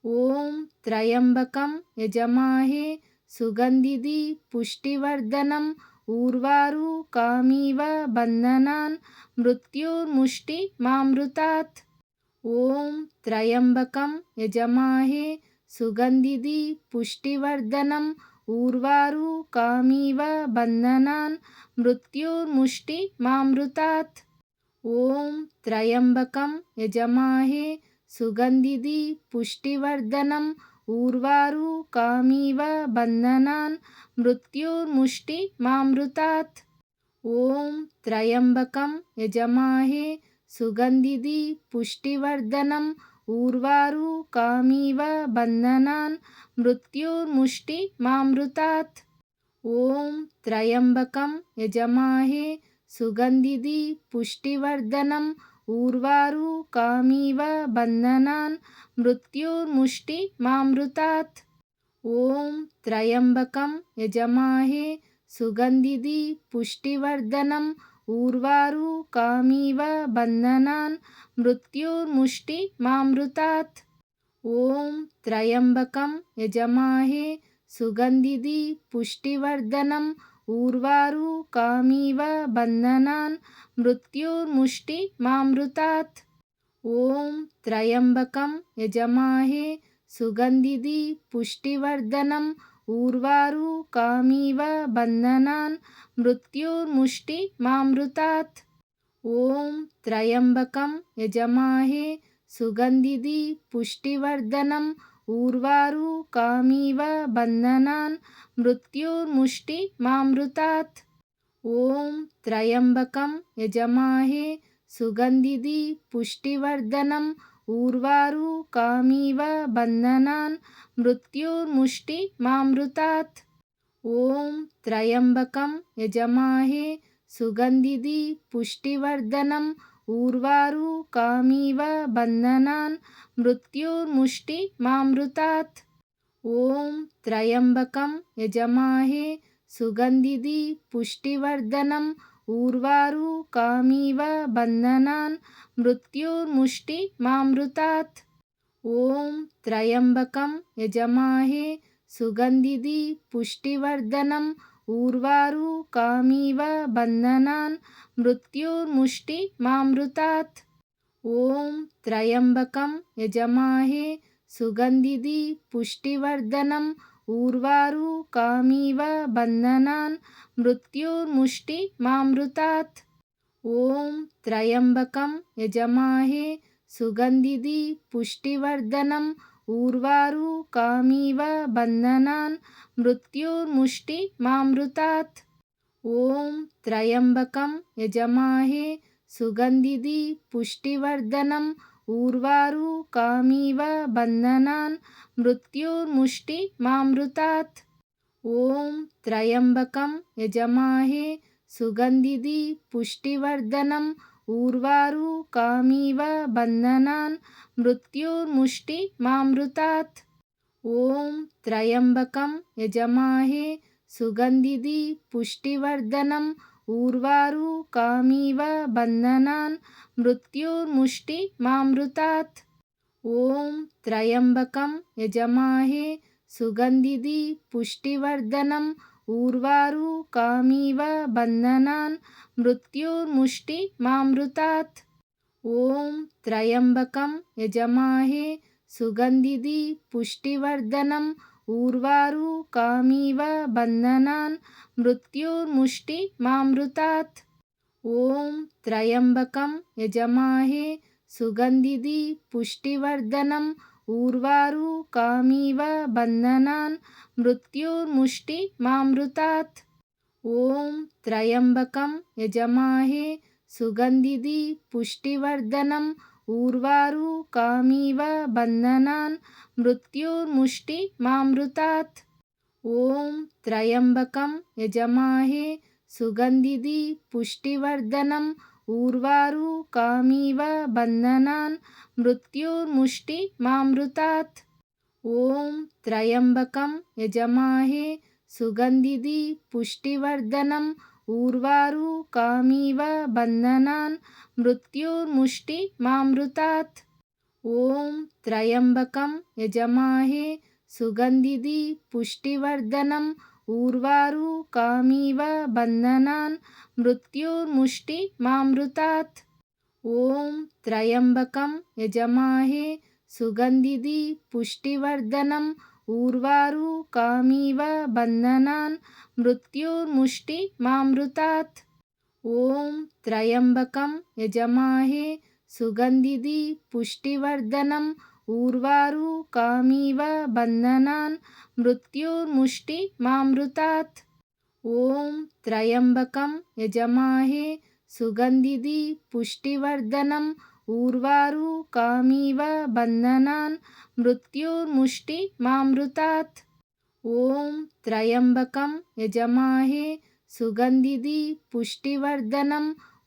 ఓం త్రయంబకం యజమాహే సుగంధిది పుష్టివర్ధనం ఊర్వారు కామివ బంధనాన్ మృత్యుర్ముష్టి మామృతాత్. ఓం త్రయంబకం యజమాహే సుగంధిది పుష్టివర్ధనం ఊర్వారు కామివ బంధనాన్ మృత్యుర్ముష్టి మామృతాత్. ఓం త్రయంబకం యజమాహే సుగంధిది పుష్టివర్ధనం ఊర్వారు కామివ బంధనాన్ మృత్యుర్ముష్టి మామృతాత్. ఓం త్రయంబకం యజమాహే సుగంధిది పుష్టివర్ధనం ఊర్వారు కామివ బంధనాన్ మృత్యుర్ముష్టి మామృతాత్. ఓం త్రయంబకం యజమాహే సుగంధిది పుష్టివర్ధనం ఊర్వారు కామివ బంధనాన్ మృత్యుర్ముష్టి మామృతాత్. ఓం త్రయంబకం యజమాహే సుగంధిది పుష్టివర్ధనం ఊర్వారు కామివ బంధనాన్ మృత్యుర్ముష్టి మామృతాత్. ఓం త్రయంబకం యజమాహే సుగంధిది పుష్టివర్ధనం ఊర్వారు కామివ బంధనాన్ మృత్యుర్ముష్టి మామృతాత్. ఓం త్రయంబకం యజమాహే సుగంధిది పుష్టివర్ధనం ఊర్వారు కామివ బంధనాన్ మృత్యుర్ముష్టి మామృతాత్. ఓం త్రయంబకం యజమాహే సుగంధిది పుష్టివర్ధనం ఊర్వారు కామివ బంధనాన్ మృత్యుర్ముష్టి మామృతాత్. ఓం త్రయంబకం యజమాహే సుగంధిది పుష్టివర్ధనం ఊర్వారు కామివ బంధనాన్ మృత్యుర్ముష్టి మామృతాత్. ఓం త్రయంబకం యజమాహే సుగంధిది పుష్టివర్ధనం ఊర్వారు కామివ బంధనాన్ మృత్యుర్ముష్టి మామృతాత్. ఓం త్రయంబకం యజమాహే సుగంధిది పుష్టివర్ధనం ఊర్వారు కామివ బంధనాన్ మృత్యుర్ముష్టి మామృతాత్. ఓం త్రయంబకం యజమాహే సుగంధిది పుష్టివర్ధనం ఊర్వారు కామివ బంధనాన్ మృత్యుర్ముష్టి మామృతాత్. ఓం త్రయంబకం యజమాహే సుగంధిది పుష్టివర్ధనం ఊర్వారు కామివ బంధనాన్ మృత్యుర్ముష్టి మామృతాత్. ఓం త్రయంబకం యజమాహే సుగంధిది పుష్టివర్ధనం ఊర్వారు కామివ బంధనాన్ మృత్యుర్ముష్టి మామృతాత్. ఓం త్రయంబకం యజమాహే సుగంధిది పుష్టివర్ధనం ఊర్వారు కామివ బంధనాన్ మృత్యుర్ముష్టి మామృతాత్. ఓం త్రయంబకం యజమాహే సుగంధిది పుష్టివర్ధనం ఊర్వారు కామివ బంధనాన్ మృత్యుర్ముష్టి మామృతాత్. ఓం త్రయంబకం యజమాహే సుగంధిది పుష్టివర్ధనం ఊర్వారు కామివ బంధనాన్ మృత్యుర్ముష్టి మామృతాత్. ఓం త్రయంబకం యజమాహే సుగంధిది పుష్టివర్ధనం ఊర్వారు కామివ బంధనాన్ మృత్యుర్ముష్టి మామృతాత్. ఓం త్రయంబకం యజమాహే సుగంధిది పుష్టివర్ధనం ఊర్వారు కామివ బంధనాన్ మృత్యుర్ముష్టి మామృతాత్. ఓం త్రయంబకం యజమాహే సుగంధిది పుష్టివర్ధనం ఊర్వారు కామివ బంధనాన్ మృత్యుర్ముష్టి మామృతాత్. ఓం త్రయంబకం యజమాహే సుగంధిది పుష్టివర్ధనం ఊర్వారు కామివ బంధనాన్ మృత్యుర్ముష్టి మామృతాత్. ఓం త్రయంబకం యజమాహే సుగంధిది పుష్టివర్ధనం ఊర్వారు కామివ బంధనాన్ మృత్యుర్ముష్టి మామృతాత్. ఓం త్రయంబకం యజమాహే సుగంధిది పుష్టివర్ధనం ఊర్వారు కామివ బంధనాన్ మృత్యుర్ముష్టి మామృతాత్. ఓం త్రయంబకం యజమాహే సుగంధిది పుష్టివర్ధనం ఊర్వారు కామివ బంధనాన్ మృత్యుర్ముష్టి మామృతాత్. ఓం త్రయంబకం యజమాహే సుగంధిది పుష్టివర్ధనం ఊర్వారు కామివ బంధనాన్ మృత్యుర్ముష్టి మామృతాత్. ఓం త్రయంబకం యజమాహే సుగంధిది పుష్టివర్ధనం ఊర్వారు కామివ బంధనాన్ మృత్యుర్ముష్టి మామృతాత్. ఓం త్రయంబకం యజమాహే సుగంధిది పుష్టివర్ధనం ఊర్వారు కామివ బంధనాన్ మృత్యుర్ముష్టి మామృతాత్. ఓం త్రయంబకం యజమాహే సుగంధిది పుష్టివర్ధనం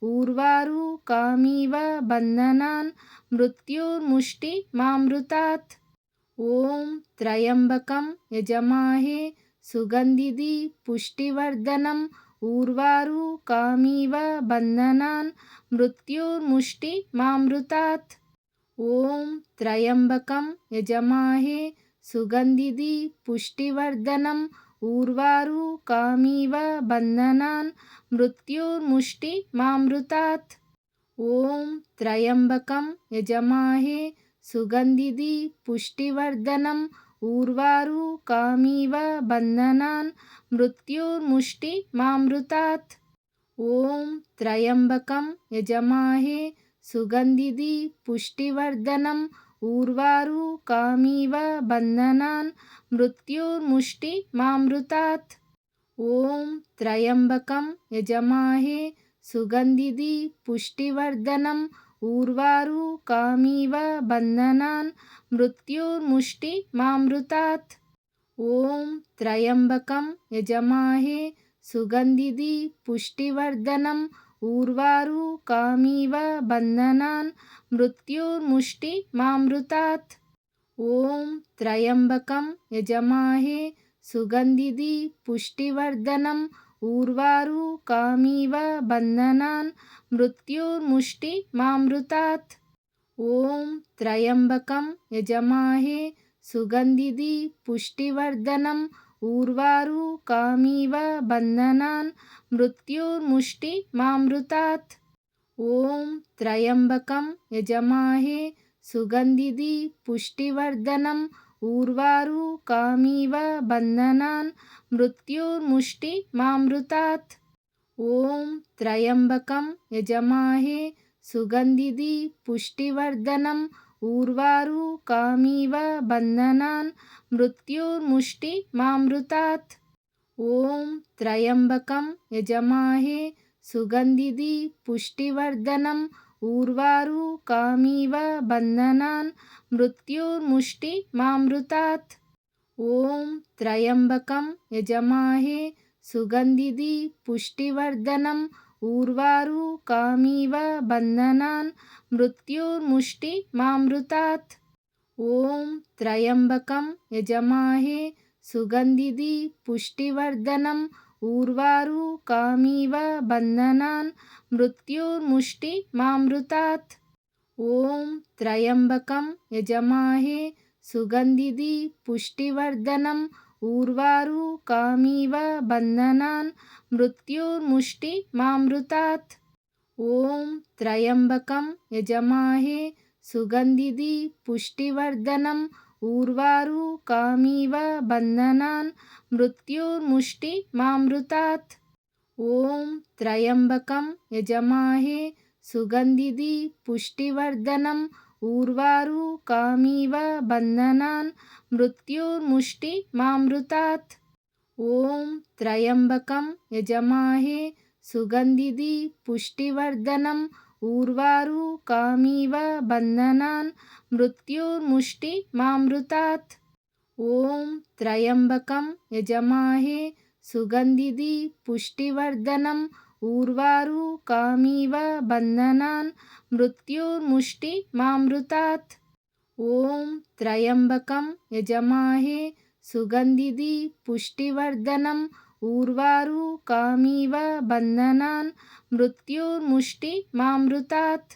ఊర్వారు కామివ బంధనాన్ మృత్యుర్ముష్టి మామృతాత్. ఓం త్రయంబకం యజమాహే సుగంధిది పుష్టివర్ధనం ఊర్వారు కామివ బంధనాన్ మృత్యుర్ముష్టి మామృతాత్. ఓం త్రయంబకం యజమాహే సుగంధిది పుష్టివర్ధనం ఊర్వారు కామివ బంధనాన్ మృత్యుర్ముష్టి మామృతాత్. ఓం త్రయంబకం యజమాహే సుగంధిది పుష్టివర్ధనం ఊర్వారు కామివ బంధనాన్ మృత్యుర్ముష్టి మామృతాత్. ఓం త్రయంబకం యజమాహే సుగంధిది పుష్టివర్ధనం ఊర్వారు కామివ బంధనాన్ మృత్యుర్ముష్టి మామృతాత్. ఓం త్రయంబకం యజమాహే సుగంధిది పుష్టివర్ధనం ఊర్వారు కామివ బంధనాన్ మృత్యుర్ముష్టి మామృతాత్. ఓం త్రయంబకం యజమాహే సుగంధిది పుష్టివర్ధనం ఊర్వారు కామివ బంధనాన్ మృత్యుర్ముష్టి మామృతాత్. ఓం త్రయంబకం యజమాహే సుగంధిది పుష్టివర్ధనం ఊర్వారు కామివ బంధనాన్ మృత్యుర్ముష్టి మామృతాత్. ఓం త్రయంబకం యజమాహే సుగంధిది పుష్టివర్ధనం ఊర్వారు కామివ బంధనాన్ మృత్యుర్ముష్టి మామృతాత్. ఓం త్రయంబకం యజమాహే సుగంధిది పుష్టివర్ధనం ఊర్వారు కామివ బంధనాన్ మృత్యుర్ముష్టి మామృతాత్. ఓం త్రయంబకం యజమాహే సుగంధిది పుష్టివర్ధనం ఊర్వారు కామివ బంధనాన్ మృత్యుర్ముష్టి మామృతాత్. ఓం త్రయంబకం యజమాహే సుగంధిది పుష్టివర్ధనం ఊర్వారు కామివ బంధనాన్ మృత్యుర్ముష్టి మామృతాత్. ఓం త్రయంబకం యజమాహే సుగంధిది పుష్టివర్ధనం ఊర్వారు కామివ బంధనాన్ మృత్యుర్ముష్టి మామృతాత్. ఓం త్రయంబకం యజమాహే సుగంధిది పుష్టివర్ధనం ఊర్వారు కామివ బంధనాన్ మృత్యుర్ముష్టి మామృతాత్. ఓం త్రయంబకం యజమాహే సుగంధిది పుష్టివర్ధనం ఊర్వారు కామివ బంధనాన్ మృత్యుర్ముష్టి మామృతాత్. ఓం త్రయంబకం యజమాహే సుగంధిది పుష్టివర్ధనం ఊర్వారు కామివ బంధనాన్ మృత్యుర్ముష్టి మామృతాత్. ఓం త్రయంబకం యజమాహే సుగంధిది పుష్టివర్ధనం ఊర్వారు కామివ బంధనాన్ మృత్యుర్ముష్టి మామృతాత్. ఓం త్రయంబకం యజమాహే సుగంధిది పుష్టివర్ధనం ఊర్వారు కామివ బంధనాన్ మృత్యుర్ముష్టి మామృతాత్. ఓం త్రయంబకం యజమాహే సుగంధిది పుష్టివర్ధనం ఊర్వారు కామివ బంధనాన్ మృత్యుర్ముష్టి మామృతాత్. ఓం త్రయంబకం యజమాహే సుగంధిది పుష్టివర్ధనం ఊర్వారు కామివ బంధనాన్ మృత్యుర్ముష్టి మామృతాత్.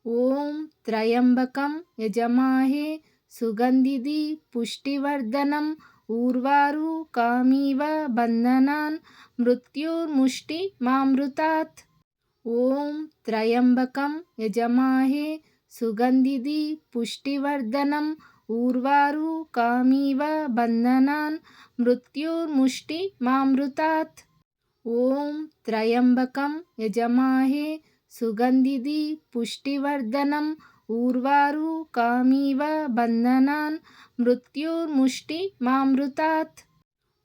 ఓం త్రయంబకం యజమాహే సుగంధిది పుష్టివర్ధనం ఊర్వారు కామివ బంధనాన్ మృత్యుర్ముష్టి మామృతాత్. ఓం త్రయంబకం యజమాహే సుగంధిది పుష్టివర్ధనం ఊర్వారు కామివ బంధనాన్ మృత్యుర్ముష్టి మామృతాత్. ఓం త్రయంబకం యజమాహే సుగంధిది పుష్టివర్ధనం ఊర్వారు కామివ బంధనాన్ మృత్యుర్ముష్టి మామృతాత్.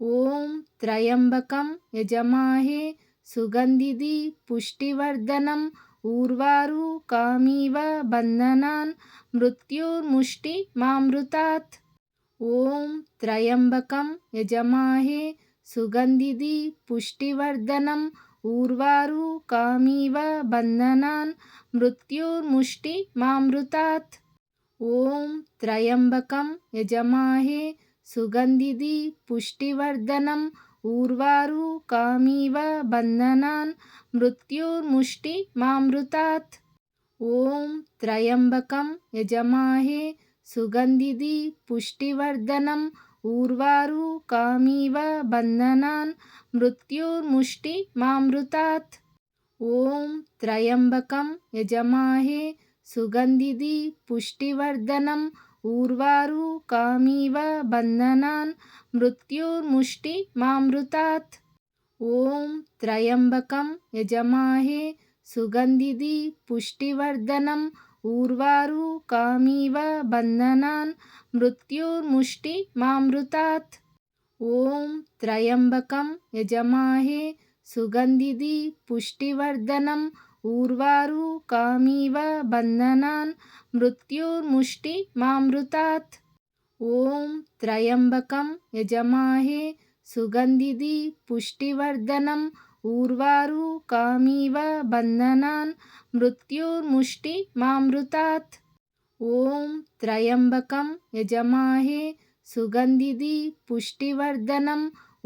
ఓం త్రయంబకం యజమాహే సుగంధిది పుష్టివర్ధనం ఊర్వారు కామివ బంధనాన్ మృత్యుర్ముష్టి మామృతాత్. ఓం త్రయంబకం యజమాహే సుగంధిది పుష్టివర్ధనం ఊర్వారు కామివ బంధనాన్ మృత్యుర్ముష్టి మామృతాత్. ఓం త్రయంబకం యజమాహే సుగంధిది పుష్టివర్ధనం ఊర్వారు కామివ బంధనాన్ మృత్యుర్ముష్టి మామృతాత్. ఓం త్రయంబకం యజమాహే సుగంధిది పుష్టివర్ధనం ఊర్వారు కామివ బంధనాన్ మృత్యుర్ముష్టి మామృతాత్. ఓం త్రయంబకం యజమాహే సుగంధిది పుష్టివర్ధనం ఊర్వారు కామివ బంధనాన్ మృత్యుర్ముష్టి మామృతాత్. ఓం త్రయంబకం యజమాహే సుగంధిది పుష్టివర్ధనం ఊర్వారు కామివ బంధనాన్ మృత్యుర్ముష్టి మామృతాత్. ఓం త్రయంబకం యజమాహే సుగంధిది పుష్టివర్ధనం ఊర్వారు కామివ బంధనాన్ మృత్యుర్ముష్టి మామృతాత్. ఓం త్రయంబకం యజమాహే సుగంధిది పుష్టివర్ధనం ఊర్వారు కామివ బంధనాన్ మృత్యుర్ముష్టి మామృతాత్. ఓం త్రయంబకం యజమాహే సుగంధిది పుష్టివర్ధనం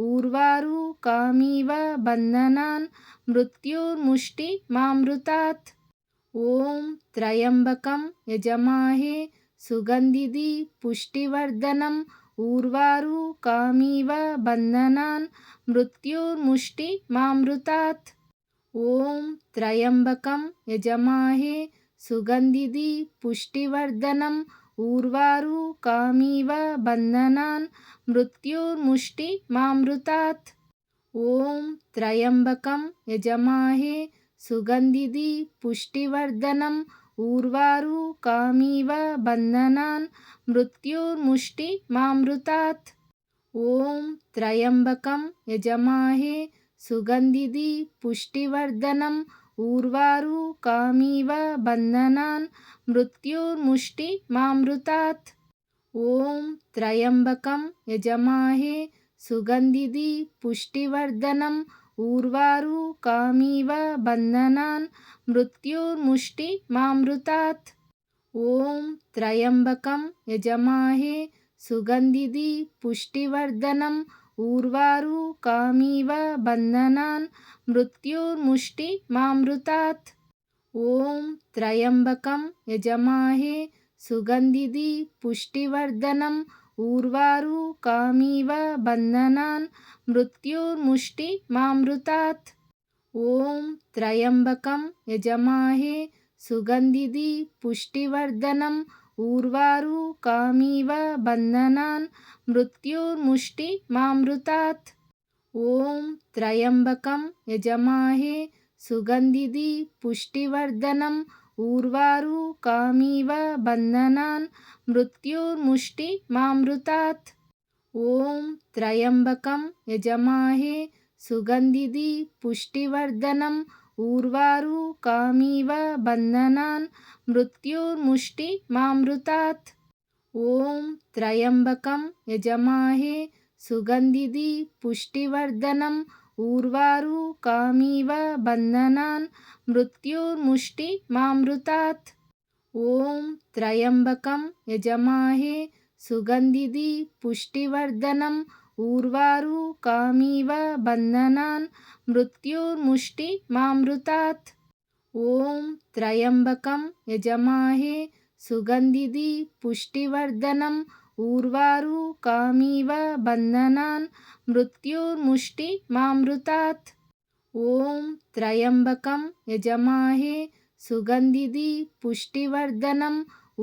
ఊర్వారు కామివ బంధనాన్ మృత్యుర్ముష్టి మామృతాత్. ఓం త్రయంబకం యజమాహే సుగంధిది పుష్టివర్ధనం ఊర్వారు కామివ బంధనాన్ మృత్యుర్ముష్టి మామృతాత్. ఓం త్రయంబకం యజమాహే సుగంధిది పుష్టివర్ధనం ఊర్వారు కామివ బంధనాన్ మృత్యుర్ముష్టి మామృతాత్. ఓం త్రయంబకం యజమాహే సుగంధిది పుష్టివర్ధనం ఊర్వారు కామివ బంధనాన్ మృత్యుర్ముష్టి మామృతాత్. ఓం త్రయంబకం యజమాహే సుగంధిది పుష్టివర్ధనం ఊర్వారు కామివ బంధనాన్ మృత్యుర్ముష్టి మామృతాత్. ఓం త్రయంబకం యజమాహే సుగంధిది పుష్టివర్ధనం ఊర్వారు కామివ బంధనాన్ మృత్యుర్ముష్టి మామృతాత్. ఓం త్రయంబకం యజమాహే సుగంధిది పుష్టివర్ధనం ఊర్వారు కామివ బంధనాన్ మృత్యుర్ముష్టి మామృతాత్. ఓం త్రయంబకం యజమాహే సుగంధిది పుష్టివర్ధనం ఊర్వారు కామివ బంధనాన్ మృత్యుర్ముష్టి మామృతాత్. ఓం త్రయంబకం యజమాహే సుగంధిది పుష్టివర్ధనం ఊర్వారు కామివ బంధనాన్ మృత్యుర్ముష్టి మామృతాత్. ఓం త్రయంబకం యజమాహే సుగంధిది పుష్టివర్ధనం ఊర్వారు కామివ బంధనాన్ మృత్యుర్ముష్టి మామృతాత్. ఓం త్రయంబకం యజమాహే సుగంధిది పుష్టివర్ధనం ఊర్వారు కామివ బంధనాన్ మృత్యుర్ముష్టి మామృతాత్. ఓం త్రయంబకం యజమాహే సుగంధిది పుష్టివర్ధనం ఊర్వారు కామివ బంధనాన్ మృత్యుర్ముష్టి మామృతాత్. ఓం త్రయంబకం యజమాహే సుగంధిది పుష్టివర్ధనం ఊర్వారు కామివ బంధనాన్ మృత్యుర్ముష్టి మామృతాత్. ఓం త్రయంబకం యజమాహే సుగంధిది పుష్టివర్ధనం ఊర్వారు కామివ బంధనాన్ మృత్యుర్ముష్టి మామృతాత్. ఓం త్రయంబకం యజమాహే సుగంధిది పుష్టివర్ధనం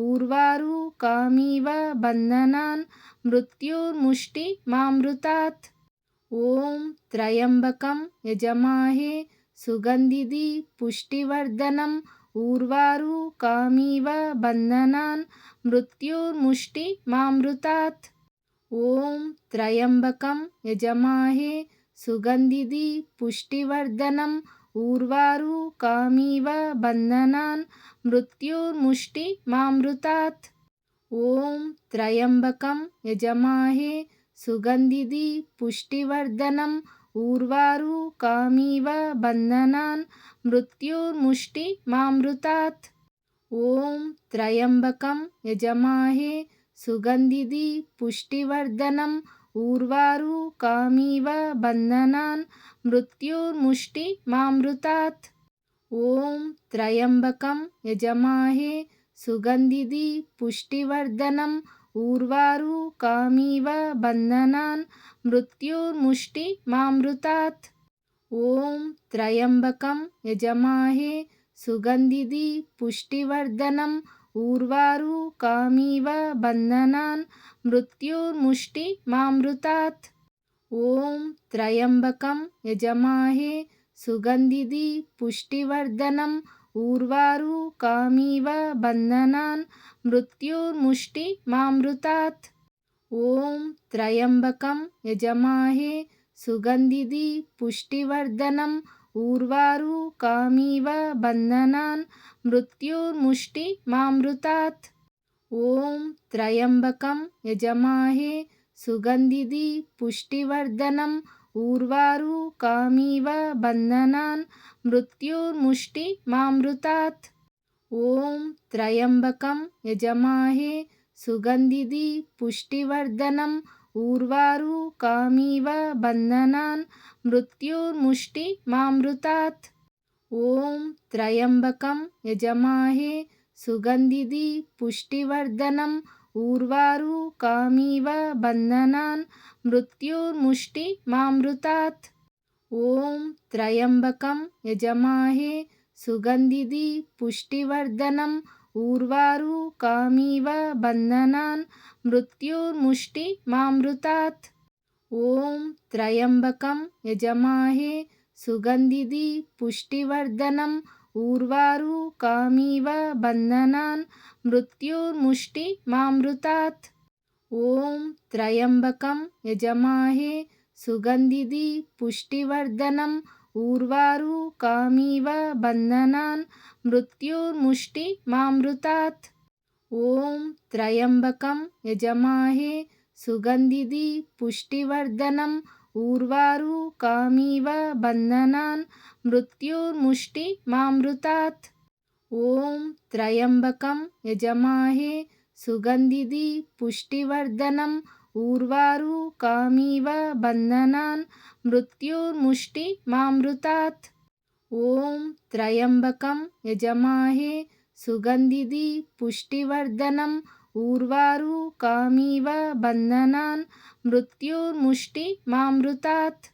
ఊర్వారు కామివ బంధనాన్ మృత్యుర్ముష్టి మామృతాత్. ఓం త్రయంబకం యజమాహే సుగంధిది పుష్టివర్ధనం ఊర్వారు కామివ బంధనాన్ మృత్యుర్ముష్టి మామృతాత్. ఓం త్రయంబకం యజమాహే సుగంధిది పుష్టివర్ధనం ఊర్వారు కామివ బంధనాన్ మృత్యుర్ముష్టి మామృతాత్. ఓం త్రయంబకం యజమాహే సుగంధిది పుష్టివర్ధనం ఊర్వారు కామివ బంధనాన్ మృత్యుర్ముష్టి మామృతాత్. ఓం త్రయంబకం యజమాహే సుగంధిది పుష్టివర్ధనం ఊర్వారు కామివ బంధనాన్ మృత్యుర్ముష్టి మామృతాత్. ఓం త్రయంబకం యజమాహే సుగంధిది పుష్టివర్ధనం ఊర్వారు కామివ బంధనాన్ మృత్యుర్ముష్టి మామృతాత్. ఓం త్రయంబకం యజమాహే సుగంధిది పుష్టివర్ధనం ఊర్వారు కామివ బంధనాన్ మృత్యుర్ముష్టి మామృతాత్. ఓం త్రయంబకం యజమాహే సుగంధిది పుష్టివర్ధనం ఊర్వారు కామివ బంధనాన్ మృత్యుర్ముష్టి మామృతాత్. ఓం త్రయంబకం యజమాహే సుగంధిది పుష్టివర్ధనం ఊర్వారు కామివ బంధనాన్ మృత్యుర్ముష్టి మామృతాత్. ఓం త్రయంబకం యజమాహే సుగంధిది పుష్టివర్ధనం ఊర్వారు కామివ బంధనాన్ మృత్యుర్ముష్టి మామృతాత్. ఓం త్రయంబకం యజమాహే సుగంధిది పుష్టివర్ధనం ఊర్వారు కామివ బంధనాన్ మృత్యుర్ముష్టి మామృతాత్. ఓం త్రయంబకం యజమాహే సుగంధిది పుష్టివర్ధనం ఊర్వారు కామివ బంధనాన్ మృత్యుర్ముష్టి మామృతాత్. ఓం త్రయంబకం యజమాహే సుగంధిది పుష్టివర్ధనం ఊర్వారు కామివ బంధనాన్ మృత్యుర్ముష్టి మామృతాత్. ఓం త్రయంబకం యజమాహే సుగంధిది పుష్టివర్ధనం ఊర్వారు కామివ బంధనాన్ మృత్యుర్ముష్టి మామృతాత్. ఓం త్రయంబకం యజమాహే సుగంధిది పుష్టివర్ధనం ఊర్వారు కామివ బంధనాన్ మృత్యుర్ముష్టి మామృతాత్. ఓం త్రయంబకం యజమాహే సుగంధిది పుష్టివర్ధనం ఊర్వారు కామివ బంధనాన్ మృత్యుర్ముష్టి మామృతాత్. ఓం త్రయంబకం యజమాహే సుగంధిది పుష్టివర్ధనం ఊర్వారు కామివ బంధనాన్ మృత్యుర్ముష్టి మామృతాత్. ఓం త్రయంబకం యజమాహే సుగంధిది పుష్టివర్ధనం ఊర్వారు కామివ బంధనాన్ మృత్యుర్ముష్టి మామృతాత్.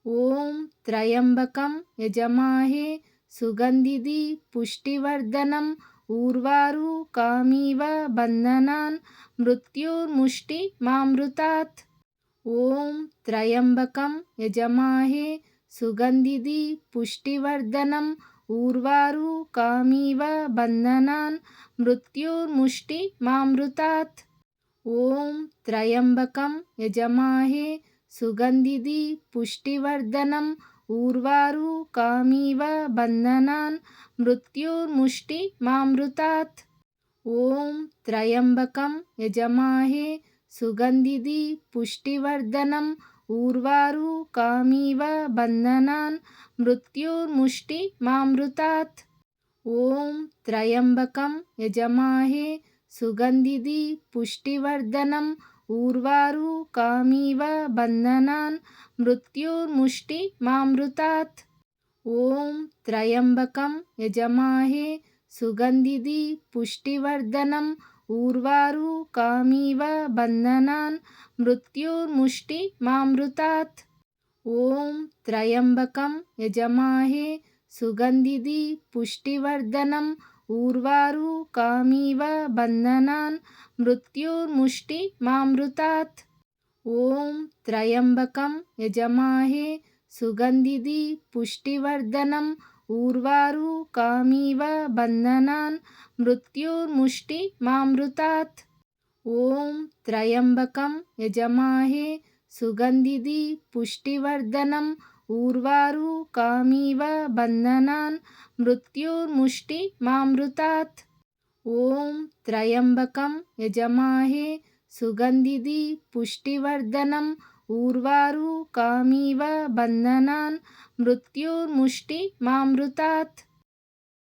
ఓం త్రయంబకం యజమాహే సుగంధిది పుష్టివర్ధనం ఊర్వారు కామివ బంధనాన్ మృత్యుర్ముష్టి మామృతాత్. ఓం త్రయంబకం యజమాహే సుగంధిది పుష్టివర్ధనం ఊర్వారు కామివ బంధనాన్ మృత్యుర్ముష్టి మామృతాత్. ఓం త్రయంబకం యజమాహే సుగంధిది పుష్టివర్ధనం ఊర్వారు కామివ బంధనాన్ మృత్యుర్ముష్టి మామృతాత్. ఓం త్రయంబకం యజమాహే సుగంధిది పుష్టివర్ధనం ఊర్వారు కామివ బంధనాన్ మృత్యుర్ముష్టి మామృతాత్. ఓం త్రయంబకం యజమాహే సుగంధిది పుష్టివర్ధనం ఊర్వారు కామివ బంధనాన్ మృత్యుర్ముష్టి మామృతాత్. ఓం త్రయంబకం యజమాహే సుగంధిది పుష్టివర్ధనం ఊర్వారు కామివ బంధనాన్ మృత్యుర్ముష్టి మామృతాత్. ఓం త్రయంబకం యజమాహే సుగంధిది పుష్టివర్ధనం ఊర్వారు కామివ బంధనాన్ మృత్యుర్ముష్టి మామృతాత్. ఓం త్రయంబకం యజమాహే సుగంధిది పుష్టివర్ధనం ఊర్వారు కామివ బంధనాన్ మృత్యుర్ముష్టి మామృతాత్. ఓం త్రయంబకం యజమాహే సుగంధిది పుష్టివర్ధనం ఊర్వారు కామివ బంధనాన్ మృత్యుర్ముష్టి మామృతాత్. ఓం త్రయంబకం యజమాహే సుగంధిది పుష్టివర్ధనం ఊర్వారు కామివ బంధనాన్ మృత్యుర్ముష్టి మామృతాత్.